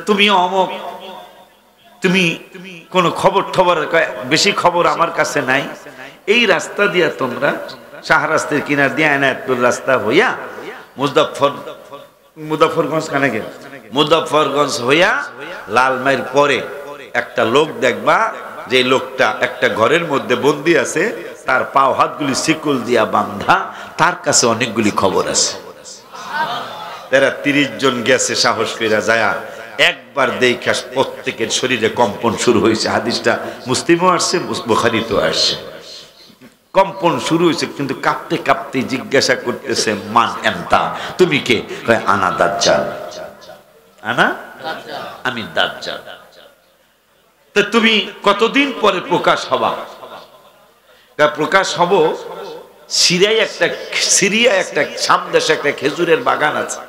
তুমি অমক, তুমি কোন খবর টবর, বেশি খবর আমার কাছে নাই, এই রাস্তা দিয়া তোমরা শাহরাস্তের কিনার দিয়ে এনায়েতপুর রাস্তা হইয়া মুজাফফরগঞ্জ কানে গেল, মুজাফফরগঞ্জ হইয়া লালমাইর পরে একটা লোক দেখবা যে লোকটা একটা ঘরের মধ্যে বন্দী আছে, তার পাও হাতগুলি শিকল দিয়া বাঁধা, তার কাছে অনেকগুলি খবর আছে। তারা 30 জন গেছে সাহস কইরা যায়া একবার দেখা প্রত্যেকের শরীরে কম্পন শুরু হয়েছে। হাদিসটা মুসলিমও আসছে, বুখারীতেও আসছে। কম্পন শুরু হয়েছে, কিন্তু কাঁপতে কাঁপতে জিজ্ঞাসা করতেছে, মান এন্তা, তুমি কে? কয় আনা দাজ্জাল। আনা, আমি দাজ্জাল। তো তুমি কতদিন পরে প্রকাশ হবা? প্রকাশ হব সিরিয়া একটা সামদেশে একটা খেজুরের বাগান আছে।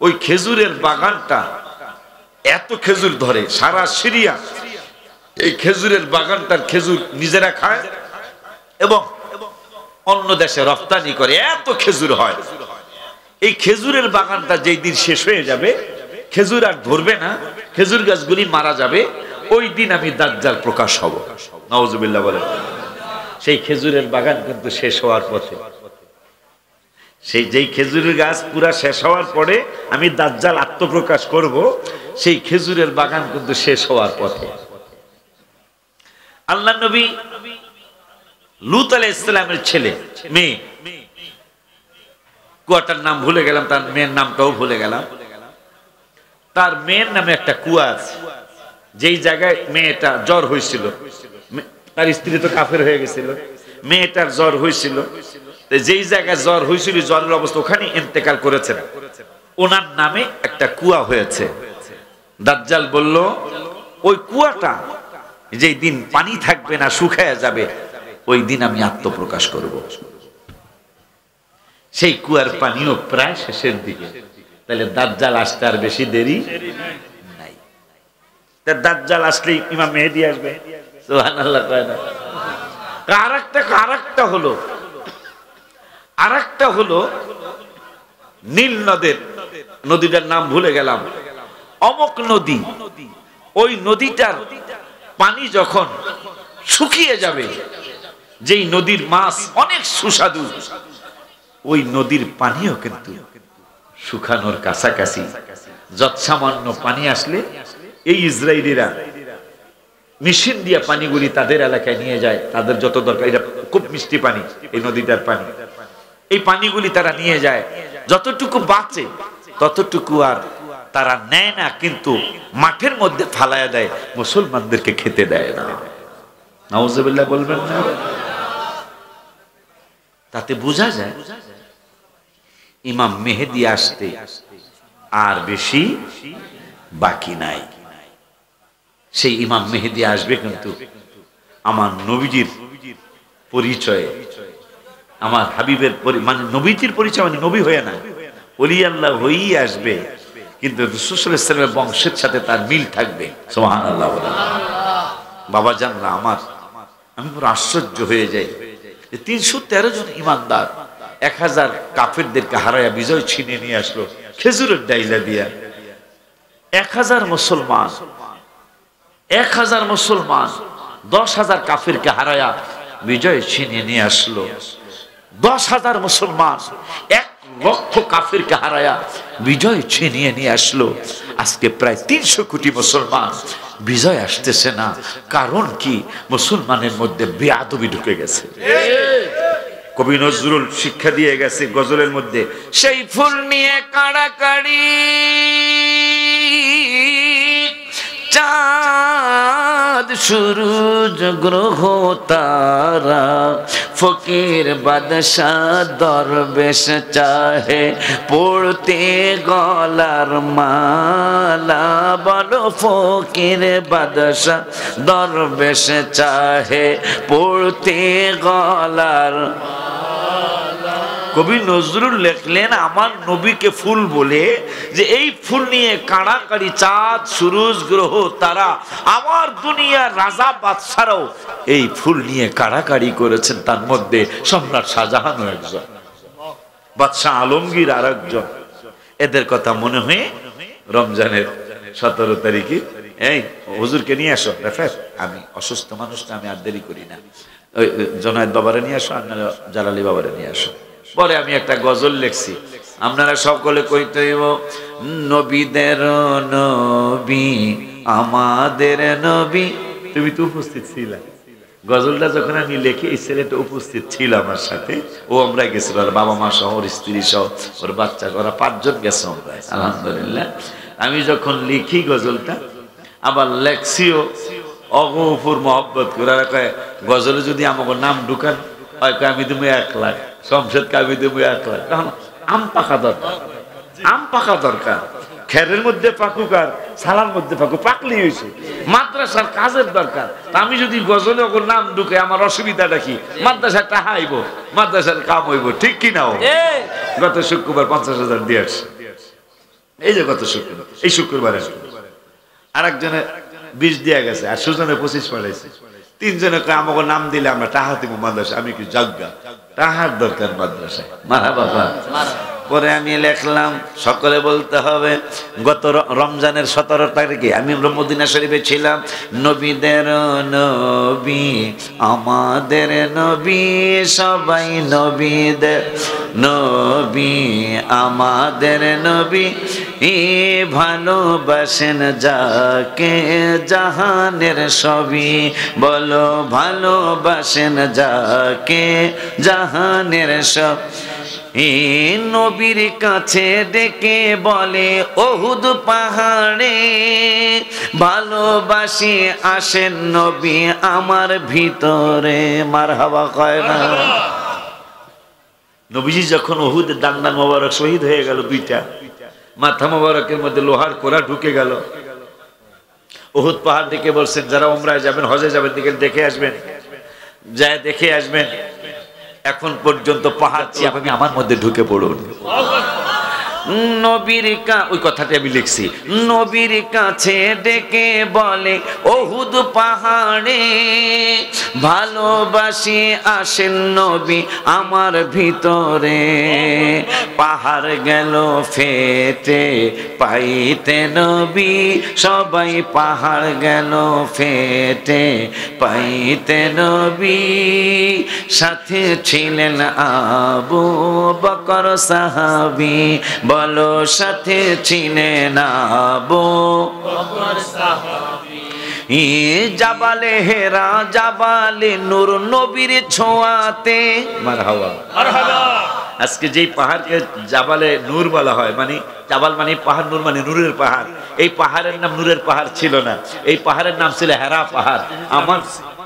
ওই খেজুরের বাগানটা এত খেজুর ধরে সারা সিরিয়া। এই খেজুরের বাগানটার খেজুর নিজেরা খায় এবং অন্য দেশে রপ্তানি করে, এত খেজুর হয়। এই খেজুরের বাগানটা যেই দিন শেষ হয়ে যাবে, খেজুর আর ধরবে না, খেজুর গাছগুলি মারা যাবে, ওই দিন আমি দাজ্জাল প্রকাশ হব। নাউজুবিল্লাহ বলেন। সেই খেজুরের বাগান কিন্তু শেষ হওয়ার পথে। সেই যেই খেজুরের গাছ পুরা শেষ হওয়ার পরে আমি দাজ্জাল আত্মপ্রকাশ করব, সেই খেজুরের বাগান কিন্তু শেষ হওয়ার পথে। আল্লাহ নবী লূত আলাইহিস সালামের ছেলে মেয়ে, কুয়াটার নাম ভুলে গেলাম, তার মেয়ের নামটাও ভুলে গেলাম। তার মেয়ের নামে একটা কুয়া আছে, যেই জায়গায় মেয়েটা জ্বর হয়েছিল। তার স্ত্রী তো কাফের হয়ে গেছিল, মেয়েটার জ্বর হয়েছিল। যেই জায়গায় জ্বর হয়েছিল, জ্বরের অবস্থা ওখানে ইন্তেকাল করেছেন, ওনার নামে একটা কুয়া হয়েছে। দাজ্জাল বলল, ওই কুয়াটা যেই দিন পানি থাকবে না, শুকায় যাবে, ওই দিন আমি আত্মপ্রকাশ করব। সেই কুয়ার পানিও প্রায় শেষের দিকে। তাহলে দাজ্জাল আসতে আর বেশি দেরি নাই। দাজ্জাল আসলেই ইমাম মেহেদী আসবে। সুবহানাল্লাহ। আরেকটা হলো নীল নদীটার নাম ভুলে গেলাম, অমক নদী। ওই নদীটার পানি যখন শুকিয়ে যাবে, যেই নদীর মাছ অনেক সুস্বাদু, ওই নদীর পানিও কিন্তু শুকানোর কাছাকাছি। যৎসামান্য পানি আসলে এই ইসরায়েলিরা মেশিন দিয়া পানিগুলি তাদের এলাকায় নিয়ে যায়, তাদের যত দরকার। এটা খুব মিষ্টি পানি, এই নদীটার পানি। এই পানিগুলি তারা নিয়ে যায়, যতটুকু বাঁচে ততটুকু আর তারা নেয় না, কিন্তু মাঠের মধ্যে ফালায়া দেয়, মুসলমানদেরকে খেতে দেয় না। নাউজুবিল্লাহ বলবেন না? তাতে বোঝা যায় ইমাম মেহেদী আসতে আর বেশি বাকি নাই। সেই ইমাম মেহেদী আসবে, কিন্তু আমার নবীজির পরিচয়ে, আমার হাবিবের মানে নবীজির পরিচয়, মানে নবী হয়ে না, ওলি আল্লাহ হয়েই আসবে, কিন্তু রাসূল সাল্লাল্লাহু আলাইহি ওয়াসাল্লামের বংশের সাথে তার মিল থাকবে। সুবহানাল্লাহ। বাবা জানলা আমার, আমি পুরো আশ্চর্য হয়ে যাই। 313 জন ইমানদার 1000 কাফেরদেরকে হারায়া বিজয় ছিনিয়ে নিয়ে আসলো খেজুরের ডাইলা দিয়া। 1000 মুসলমান 10,000 কাফেরকে হারায়া বিজয় ছিনিয়ে নিয়ে আসলো। 10,000 মুসলমান 1 লক্ষ কাফেরকে হারায়া বিজয় ছিনিয়ে নিয়ে আসলো। আজকে প্রায় 300 কোটি মুসলমান, বিজয় আসতেছে না। কারণ কি? মুসলমানের মধ্যে বেয়াদবি ঢুকে গেছে। কবি নজরুল শিক্ষা দিয়ে গেছে গজলের মধ্যে, সেই ফুল নিয়ে কাড়াকাড়ি, চাঁদ সূরজ গ্রহ তারা, ফকির বাদশাহ দরবেশ চাহে পড়তে গলার মালা। বলো ফকির বাদশাহ দরবেশ চাহে পড়তে গলার। কবি নজরুল লেখলেন, আমার নবীকে ফুল বলে, যে এই ফুল নিয়ে কাড়াকাড়ি চাঁদ সূরজ গ্রহ তারা, আমার দুনিয়ার রাজা বাদশারাও এই ফুল নিয়ে কাড়াকাড়ি করেছেন। তার মধ্যে সম্রাট শাহজাহানও একজন, বাদশাহ আলমগীর আর একজন। এদের কথা মনে হয়ে রমজানের 17 তারিখে এই হুজুরকে নিয়ে আসো। আমি অসুস্থ মানুষটা, আমি আর দেরি করি না, ওই জনায়েত বাবারে নিয়ে আসো, আপনারা জালালি বাবারে নিয়ে আসো। পরে আমি একটা গজল লিখছি, আপনারা সকলে কইতে হইব, নবীদের নবী আমাদের নবী। তুমি তো উপস্থিত ছিলে গজলটা যখন আমি লিখি, এই ছেলেটা উপস্থিত ছিল আমার সাথে। ও আমরা গেছিল, ওর বাবা মা সহ, ওর স্ত্রী সহ, ওর বাচ্চা, ওরা 5 জন গেছে আমরা, আলহামদুলিল্লাহ। আমি যখন লিখি গজলটা, আবার লেখছিও অগফুর মহব্বত করে। কয় গজলে যদি আমাকে নাম ঢুকান, আমি তুমি 1 লাখ, শমশেদকে আমি তুমি 1 লাখ। তখন আম পাকা দরকার, আম পাকা দরকার। খেরের মধ্যে পাকুক আর সালার মধ্যে পাকুক, পাকলি হয়েছে। মাদ্রাসার কাজের দরকার। আমি যদি গজলে ওর নাম ঢুকে, আমার অসুবিধাটা কি? মাদ্রাসার টাকা আইব, মাদ্রাসার কাম হইব, ঠিক কি না? গত শুক্রবার 50,000 দিয়ে আসছে। এই যে গত শুক্রবার, এই শুক্রবারে আর একজনের 20 দিয়া গেছে, আর সুজনে 25 পাঠাইছে। 3 জনে আমাকে নাম দিলে আমরা টাকা দিব মাদ্রাসা। আমি কি জাগা টাকার দরকার মাদ্রাসায়? মারা বাবা। পরে আমি লিখলাম, সকলে বলতে হবে, গত রমজানের 17 তারিখে আমি মদিনা শরীফে ছিলাম। নবীদের নবী আমাদের নবী, সবাই নবীদের নবী আমাদের নবী, ভালোবাসেন যাকে জাহানের সবই। বলো ভালোবাসেন যাকে জাহানের সব। নবীর কাছে ডেকে বলে ওহুদ পাহাড়ে, ভালোবাসি আসেন নবী আমার ভিতরে। মারহাবা কয় না? নবীজি যখন ওহুদের দান্দান মোবারক শহীদ হয়ে গেল, 2টা মাথা মোবারকের মধ্যে লোহার কোড়া ঢুকে গেল। ওহুদ পাহাড় দেখে বলছেন, যারা উমরায় যাবেন, হজে যাবেন, দিকে দেখে আসবেন, যায় দেখে আসবেন। এখন পর্যন্ত পাহাড় আপনি আমার মধ্যে ঢুকে পড়ুন। নবীর ওই কথাটা আমি লিখছি। নবীর কাছে ডেকে বলে ওহুদ পাহাড়ে, ভালোবাসি আসেন নবী আমার ভিতরে। পাহাড় গেল ফেটে পাইতে নবী, সবাই পাহাড় গেল ফেটে পাইতে নবী। সাথে ছিলেন আবু বকর সাহাবী, বলো সাথে ছিলেন আবু বকর সাহাবী। জাবালে হেরা জাবালে নূর নবীর ছোঁয়াতে। মারহাবা মারহাবা। আজকে যেই পাহাড়কে জাবালে নূর বলা হয়, মানে জাবাল মানে পাহাড়, নূর মানে নূরের পাহাড়। এই পাহাড়ের নাম নূরের পাহাড় ছিল না, এই পাহাড়ের নাম ছিল হেরা পাহাড়। আমার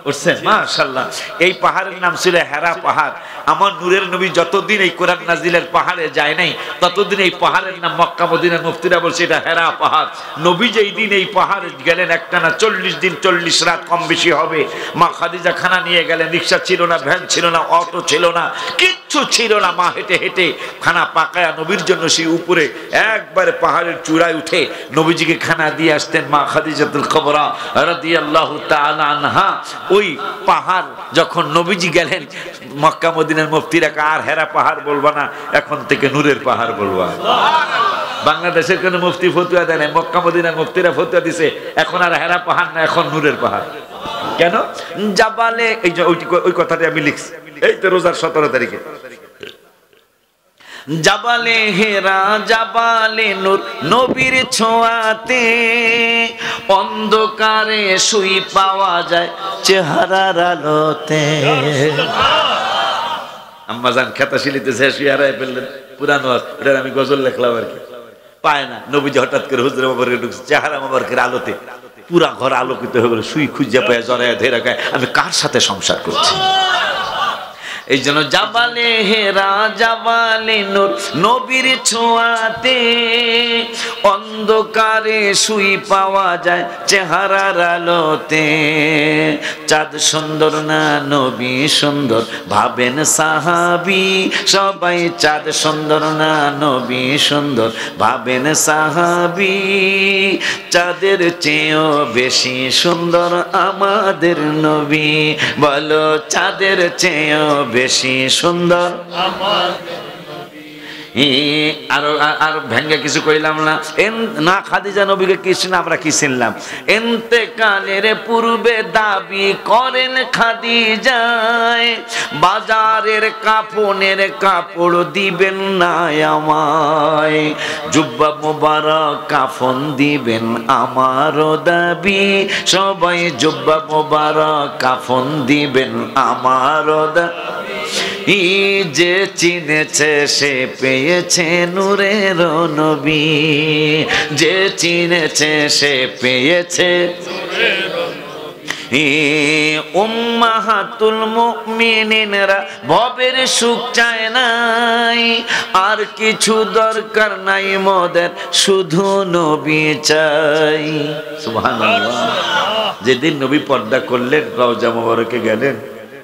বুঝছেন? মাশাআল্লাহ। এই পাহাড়ের নাম ছিল হেরা পাহাড়। আমার নূরের নবী যতদিন এই কোরআন নাজিলের পাহাড়ে যায় নাই, ততদিন এই পাহাড়ের নাম মক্কা মদিনার মুফতিরা বলছে এটা হেরা পাহাড়। নবী যেই দিন এই পাহাড়ে গেলেন, একটানা 40 দিন 40 রাত, কম বেশি হবে। মা খাদিজা খানা নিয়ে গেলেন, রিক্সা ছিল না, ভ্যান ছিল না, অটো ছিল না, কিচ্ছু ছিল না। মা হেঁটে হেঁটে খানা পাকায়া নবীর জন্য সেই উপরে একবারে পাহাড়ের চূড়ায় উঠে নবীজিকে খানা দিয়ে আসতেন মা খাদিজাতুল কুবরা রাদিয়াল্লাহু তাআলা আনহা। ওই পাহাড় যখন নবীজি গেলেন, মক্কা মদিনার মুফতিরা আর হেরা পাহাড় বলবা না, এখন থেকে নূরের পাহাড় বলবা। বাংলাদেশের কোন মুফতি ফতুয়া দেয় না, মক্কা মদিনার মুফতিরা ফতুয়া দিছে, এখন আর হেরা পাহাড় না, এখন নূরের পাহাড়। কেন? জাবালে, এই যে ওই কথাটা আমি লিখছি, এই তো রোজার 17 তারিখে। জাবালে হেরা জাবালে নূর নবীর ছোঁয়াতে, অন্ধকারে শুই পাওয়া যায় চেহারার আলোতে। আম্মাজান খেতাশিলিতে শুয়ে হারায় ফেললেন, পুরানো ওটা আমি গজল লেখলাম আর কি, পায় না। নবীজি হঠাৎ করে হুজুরে মোবারকে ঢুকছে, চেহারা মোবারকের আলোতে পুরা ঘর আলোকিত হয়ে গেল। শুই খুঁজে পায়, জড়ায় ধরে রাখায়, আমি কার সাথে সংসার করছি? এই জন্য জাবালে হেরা জাবালে নূর নবীর ছোঁয়াতে, অন্ধকারে শুই পাওয়া যায় চেহারার আলোতে। চাঁদ সুন্দর না নবী সুন্দর ভাবেন সাহাবী, সবাই চাঁদ সুন্দর না নবী সুন্দর ভাবেন সাহাবী। চাঁদের চেয়েও বেশি সুন্দর আমাদের নবী, বলো চাঁদের চেয়েও বেশি সুন্দর আমাদের নবী। আর ভেঙ্গে কিছু কইলাম না। না খাদিজা নবীকে কিছু না আমরা কি চিনলাম। ইন্তেকালের পূর্বে দাবি করেন খাদিজায়, বাজারের কাফনের কাপড় দিবেন না আমায়, জুব্বা মোবারক কাফন দিবেন আমারও দাবি, সবাই জুব্বা মোবারক কাফন দিবেন আমারও দাবি, যে চিনেছে সে পেয়েছে নূরের নবী, যে চিনেছে সে পেয়েছে উম্মাহাতুল মুমিনিনরা ভবের সুখ চায় নাই, আর কিছু দরকার নাই মোদের, শুধু নবী চাই। সুবহানাল্লাহ। যেদিন নবী পর্দা করলেন, রওজা মোবারকে গেলেন,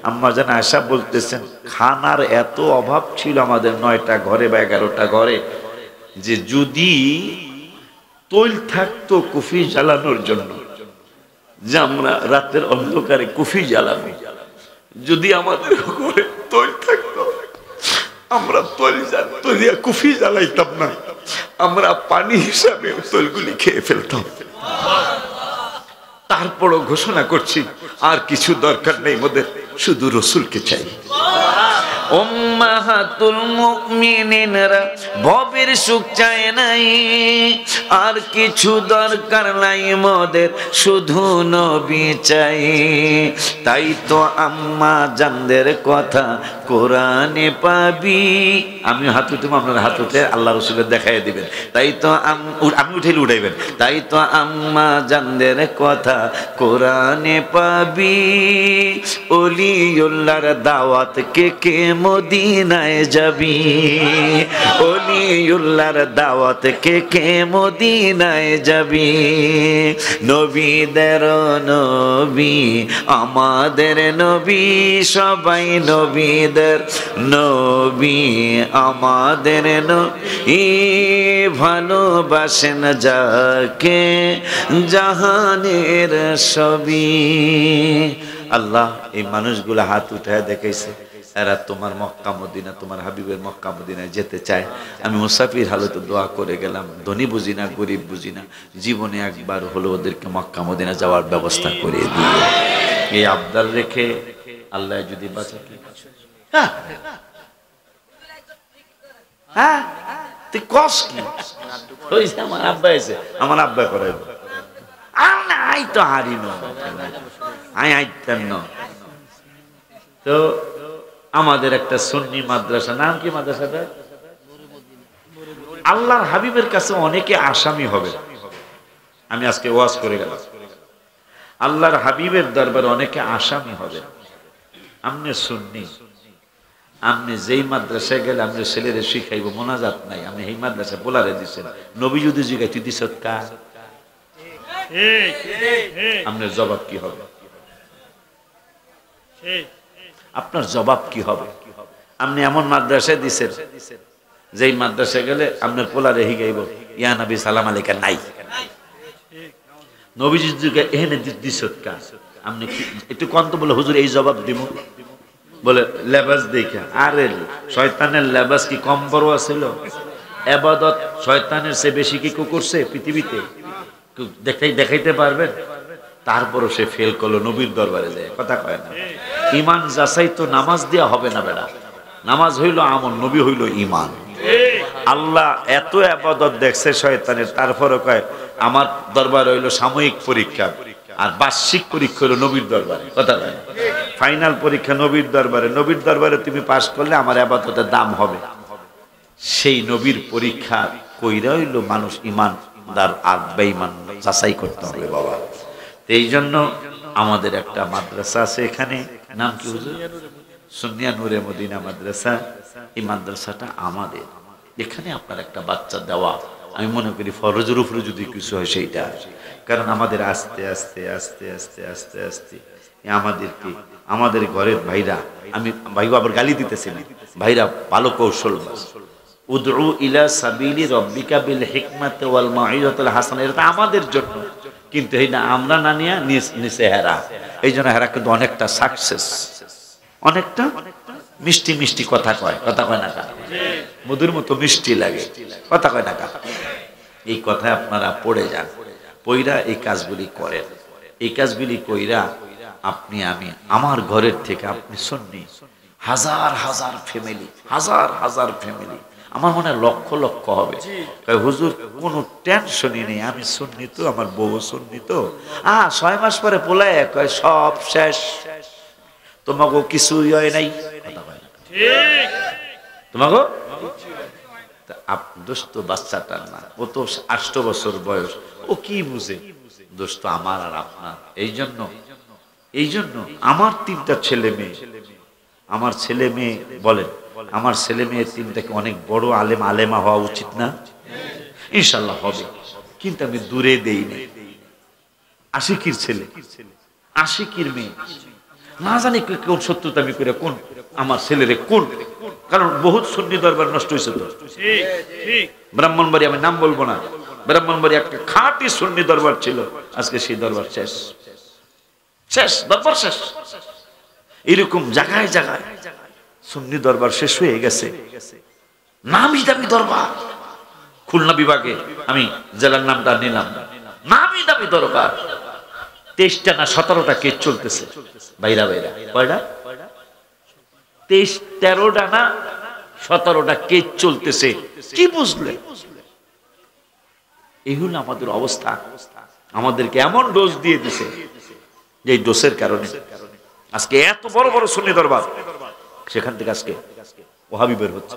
আম্মা জান আয়েশা বলতেছেন খানার এত অভাব ছিল আমাদের 9টা ঘরে বা 11টা ঘরে, যে যদি তৈল থাকতো কুফি জ্বালানোর জন্য, যে আমরা রাতের অন্ধকারে কুফি জ্বালাবো, যদি আমাদের ঘরে তৈল থাকতো আমরা তৈল কুফি জ্বালাইতাম না, আমরা পানি হিসাবে তৈলগুলি খেয়ে ফেলতাম। তারপরও ঘোষণা করছি আর কিছু দরকার নেই মোদের, শুধু রসুলকে চাই। উম্মাহাতুল মুমিনিনরা ভবের সুখ চায় নাই, আর কিছু দরকার নাই মোদের, শুধু নবী চাই। তাই তো আম্মা জানদের কথা কোরআনে পাবি, আমি হাত উঠে আপনার হাত উঠে আল্লাহ রসুলের দেখাই দিবেন। তাই তো আমি উঠে উঠাইবেন। তাই তো আম্মা জানদের কথা কোরআনে পাবি, ওলিউল্লাহর দাওয়াত কে কে মদিনায় যাবি, ওলিউল্লাহর দাওয়াত কে কে মদিনায় যাবি, নবীদের নবী আমাদের নবী, সবাই নবীদের নবী আমাদের নবী, ভালোবাসেন যাকে জাহানের সবই। আল্লাহ এই মানুষগুলো হাত উঠায় দেখাইছে, এরা তোমার মক্কা মদিনা, তোমার হাবিবের মক্কা মদিনায় যেতে চায়। আমি মুসাফির হালতে দোয়া করে গেলাম, ধনী বুঝি না গরিব বুঝি না, জীবনে একবার হলো ওদেরকে মক্কা মদিনা যাওয়ার ব্যবস্থা করে দিয়ে। এই আবদার রেখে আল্লাহ যদি বাঁচে, হ্যাঁ তুই কস কি আমার আব্বা এসে আমার আব্বা করাইব, আই তো হারি ন। তো আমাদের একটা সুন্নি মাদ্রাসা, নাম কি মাদ্রাসাটা? আল্লাহর হাবিবের কাছে অনেকে আসামি হবে। আমি আজকে ওয়াজ করে গেলাম, আল্লাহর হাবিবের দরবারে অনেকে আসামি হবে। আপনি সুন্নি, আপনি যেই মাদ্রাসায় গেলে আপনি ছেলেরে শিখাইব মোনাজাত নাই, আপনি এই মাদ্রাসায় বলারে দিচ্ছেন, নবী যদি জিগাই তুই দিস কার, আপনার জবাব কি হবে? আপনার জবাব কি হবে? আপনি এমন মাদ্রাসায় দিচ্ছেন যেই মাদ্রাসায় গেলে আপনার পোলারে হিগাইব ইয়া নবী সালাম আলাইকা নাই, নবীজি যুগে এখানে দিস কার, আপনি একটু কন্ত বলে হুজুর এই জবাব দিব, বলে লেবাস দেখে। আরে শয়তানের লেবাস কি কম বড় ছিল? ইবাদত শয়তানের চেয়ে বেশি কি করছে পৃথিবীতে? দেখাইতে পারবেন? তারপরও সে ফেল করলো, নবীর দরবারে যায় কথা কয় না। ইমান যাচাই তো নামাজ দেওয়া হবে না বেড়া, নামাজ হইল আমল, নবী হইল ইমান। আল্লাহ এত ইবাদত দেখছে শয়তানের, তারপরও কয় আমার দরবার হইল সাময়িক পরীক্ষা, আর বার্ষিক পরীক্ষা হলো নবীর দরবারে কথা কয় না। ফাইনাল পরীক্ষা নবীর দরবারে, নবীর দরবারে তুমি পাস করলে আমার ইবাদতের দাম হবে। সেই নবীর পরীক্ষা কইরা হইল মানুষ ইমানদার আর বেঈমান যাচাই করতে হবে বাবা। এই জন্য আমাদের একটা মাদ্রাসা আছে এখানে, নাম কি হুজুর? সুন্নিয়া নূরে মদিনা মাদ্রাসা। এই মাদ্রাসাটা আমাদের, এখানে আপনার একটা বাচ্চা দেওয়া আমি মনে করি ফরজের উপরে যদি কিছু হয় সেইটা, কারণ আমাদের আস্তে আস্তে আস্তে আস্তে আস্তে আস্তে আমাদেরকে আমাদের ঘরের ভাইরা, আমি ভাই আবার গালি দিতেছি না, ভাইরা ভালো কৌশল, উদউ ইলা সাবিলি রাব্বিকা বিল হিকমাতি ওয়াল মাউইযাতিল হাসানা, এটা আমাদের জন্য, কিন্তু এই না আমরা না নিয়ে নিচে হেরা। এই জন্য হেরা কিন্তু অনেকটা সাকসেস, অনেকটা মিষ্টি মিষ্টি কথা কয় না কা মধুর মতো মিষ্টি লাগে, কথা কয় না। এই কথায় আপনারা পড়ে যান, পইরা এই কাজগুলি করেন। এই কাজগুলি কইরা আপনি আমি আমার ঘরের থেকে আপনি সুন্নি, হাজার হাজার ফ্যামিলি, হাজার হাজার ফ্যামিলি, আমার মনে হয় লক্ষ লক্ষ হবে। হুজুর কোনো টেনশনই নেই, আমি সুন্নি তো, আমার বউ সুন্নি তো। 6 মাস পরে পোলায় কয় সব শেষ, তোমাকে কিছুই হয় নাই, তোমাকে দোস্ত বাচ্চাটার না, ও তো 8 বছর বয়স, ও কি বুঝে? দোস্ত আমার আর আপনার। এই জন্য আমার 3টা ছেলে মেয়ে, আমার ছেলে মেয়ে বলেন, আমার ছেলে মেয়ে 3টাকে অনেক বড় আলেম আলেমা হওয়া উচিত না? ইনশাল্লাহ হবে, কিন্তু আমি দূরে দেই না। আশিকির ছেলে, আশিকির মেয়ে, না জানি কোন শত্রুতা আমি করে কোন আমার ছেলেরে কোন, কারণ বহুত সুন্নি দরবার নষ্ট হয়েছে তো। ব্রাহ্মণবাড়ি, আমি নাম বলবো না, ব্রাহ্মণবাড়ি একটা খাঁটি সুন্নি দরবার ছিল, আজকে সেই দরবার শেষ, শেষ দরবার শেষ। এরকম জায়গায় জায়গায় সুন্নি দরবার শেষ হয়ে গেছে। নামি দামি দরবার, খুলনা বিভাগে আমি জেলার নামটা নিলাম, নামি দামি দরবার, 23টা না 17টা কেস চলতেছে বাইরা বাইরা। কয়টা? 23, 13টা না 17টা কেস চলতেছে। কি বুঝলে? এই হলো আমাদের অবস্থা। আমাদেরকে এমন ডোজ দিয়ে দিছে, যে ডোজের কারণে আজকে এত বড় বড় সুন্নি দরবার, সেখান থেকে আজকে ওহাবি বের হচ্ছে,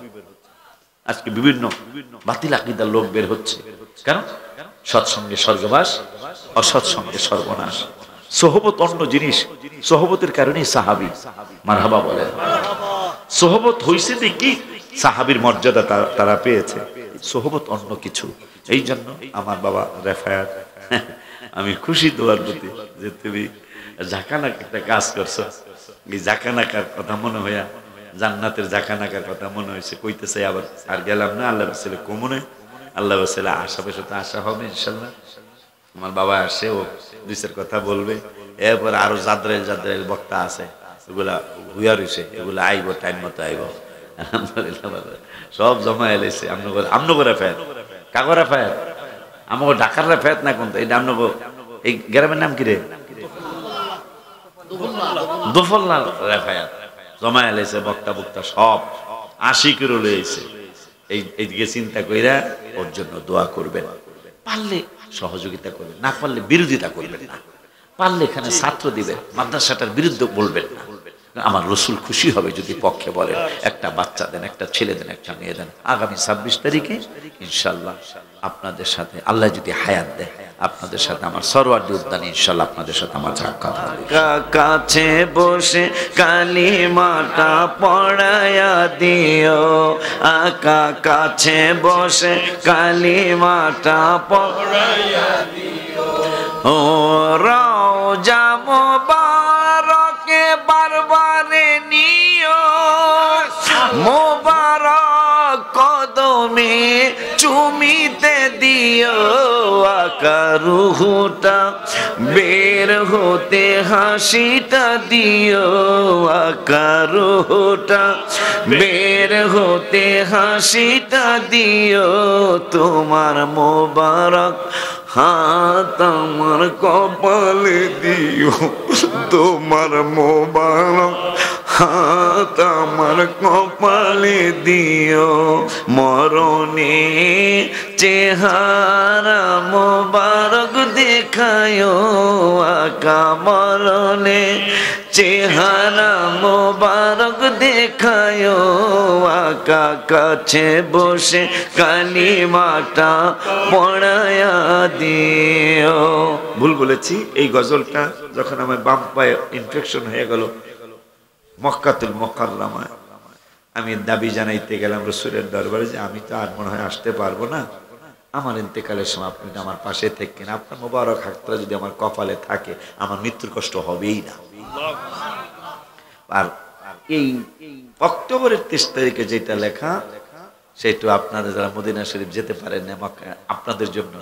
আজকে বিভিন্ন বাতিল আকীদার লোক বের হচ্ছে। কারণ সৎসঙ্গে স্বর্গবাস, অসৎসঙ্গে সর্বনাশ। সোহবত অন্য জিনিস, সোহবতের কারণেই সাহাবী। মারহাবা বলেন। সোহবত হইছে দেখি সাহাবীর মর্যাদা তারা পেয়েছে, সোহবত অন্য কিছু। এই জন্য আমার বাবা রেফায়াত, আমি খুশি তোমার প্রতি যে তুমি জাকানাক একটা কাজ করছো। এই জাকানাকার কথা মনে হইয়া, জান্নাতের জাকানাকার কথা মনে হয়েছে, কইতেছে আবার আর গেলাম না, আল্লাহ ছেলে কমনে, আল্লাহ ছেলে আশাপাশে তো আশা হবে ইনশাল্লাহ। আমার বাবা আসে, ও 2-4 কথা বলবে, এরপর আরো জাদ্রাইল বক্তা আছে, ওগুলা হুইয়া রয়েছে, এগুলা আইব, টাইম মতো আইব। আলহামদুলিল্লাহ সব জমা এলেছে। আমনগর ফেয়াত, কাগরা ফেয়াত, আমাকে ঢাকার ফেয়াত না কোন, এই আমনগর, এই গ্রামের নাম কি রে? দোফল্লা রেফায়াত জমা এলেছে, বক্তা বক্তা সব আশিকেরও লয়েছে। এইদিকে চিন্তা কইরা ওর জন্য দোয়া করবেন, পারলে সহযোগিতা করবেন, না পারলে বিরোধিতা করবেন না, পারলে এখানে ছাত্র দিবেন, মাদ্রাসাটার বিরুদ্ধে বলবেন না। আমার রসুল খুশি হবে যদি পক্ষে বলেন, একটা বাচ্চা দেন, একটা ছেলে দেন, একটা মেয়ে দেন। আগামী 26 তারিখে ইনশাল্লাহ আপনাদের সাথে, আল্লাহ যদি হায়াত দেয়, আপনাদের সাথে আমার সরওয়ার্দী উদ্যানে ইনশাল্লাহ আপনাদের সাথে আমার সাক্ষাৎ হবে। কাছে বসে কালিমাটা পড়ায়া দিও, আকা কাছে বসে কালিমাটা পড়ায়া দিও। ও রওজা মোবারকে বারবারে নিও, মোবারক কদমে চুমিতে দিও। আকা রুহুটা বের হতে হাসিটা দিও, আকা রুহুটা বের হতে হাসিটা দিও। তোমার মোবারক হাত আমার কপালে দিও, তোমার মোবারক হাত আমার কপালে দিও। মরণে চেহারা মোবারক দেখায়ো, আকা মরণে চেহারা মোবারক দেখায়ো। আকা কাছে বসে কালিমাটা পড়ায়া দিও। ভুল বলেছি, এই গজলটা যখন আমার বাম পায়ে ইনফেকশন হয়ে গেল মক্কাতুল মুকাররমায়, আমি দাবি জানাইতে গেলাম রাসূলের দরবারে যে আমি তো আর মনে হয় আসতে পারবো না, আমার ইন্তেকালের সময় আপনি আমার পাশে থাকেন, আপনার মোবারক হাতটা যদি আমার কপালে থাকে আমার মৃত্যুর কষ্ট হবেই না। আর এই অক্টোবরের 30 তারিখে যেটা লেখা, সেটা আপনারা যারা মদিনা শরীফ যেতে পারেন না, আপনাদের জন্য।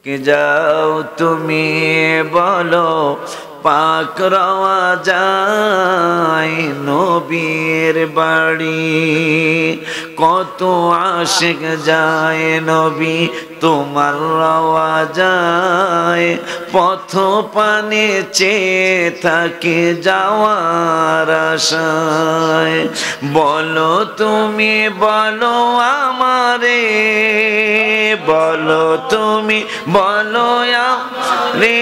কে যাও তুমি বলো পাক রওয়া যায় নবীর বাড়ি। কত আশিক যায় নবী তোমার রওয়া যায়, পথ পানে চেয়ে থাকে যাওয়ার আশায়। বলো তুমি বলো আমারে, বলো তুমি বলো রে,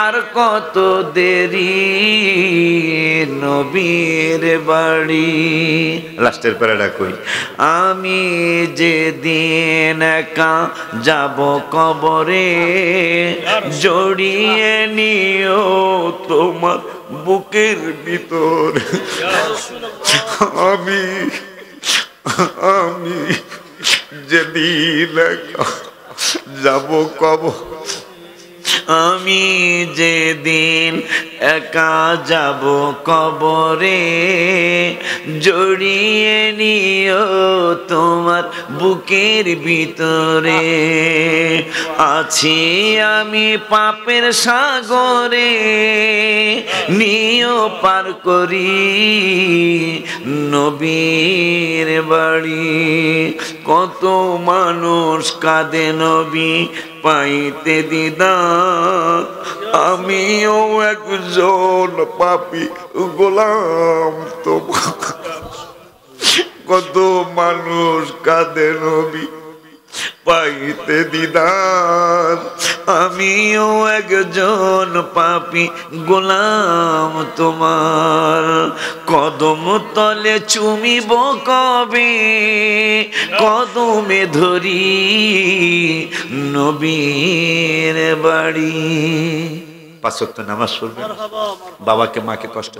আর কত দেরি নবীর বাড়ি। লাস্টের প্যারাটা কই, আমি যেদিন একা যাব কবরে, জড়িয়ে নিও তোমার বুকের ভিতর। আমি আমি যেদিন একা যাব কবর, আমি যেদিন একা যাব কবরে, জড়িয়ে নিও তোমার বুকের ভিতরে। আছি আমি পাপের সাগরে, নিও পার করি নবীর বাড়ি। কত মানুষ কাঁদে নবী পাইতে দিদার, আমিও একজন পাপী গোলাম তোমার। কত মানুষ কাঁদে নবী পাইতে দিদার, আমিও একজন পাপী গোলাম তোমার। কদম তলে চুমিব কবে, কদমে ধরি নবীর বাড়ি। 5 ওয়াক্ত নামাজ পড়বেন, বাবাকে মাকে কষ্ট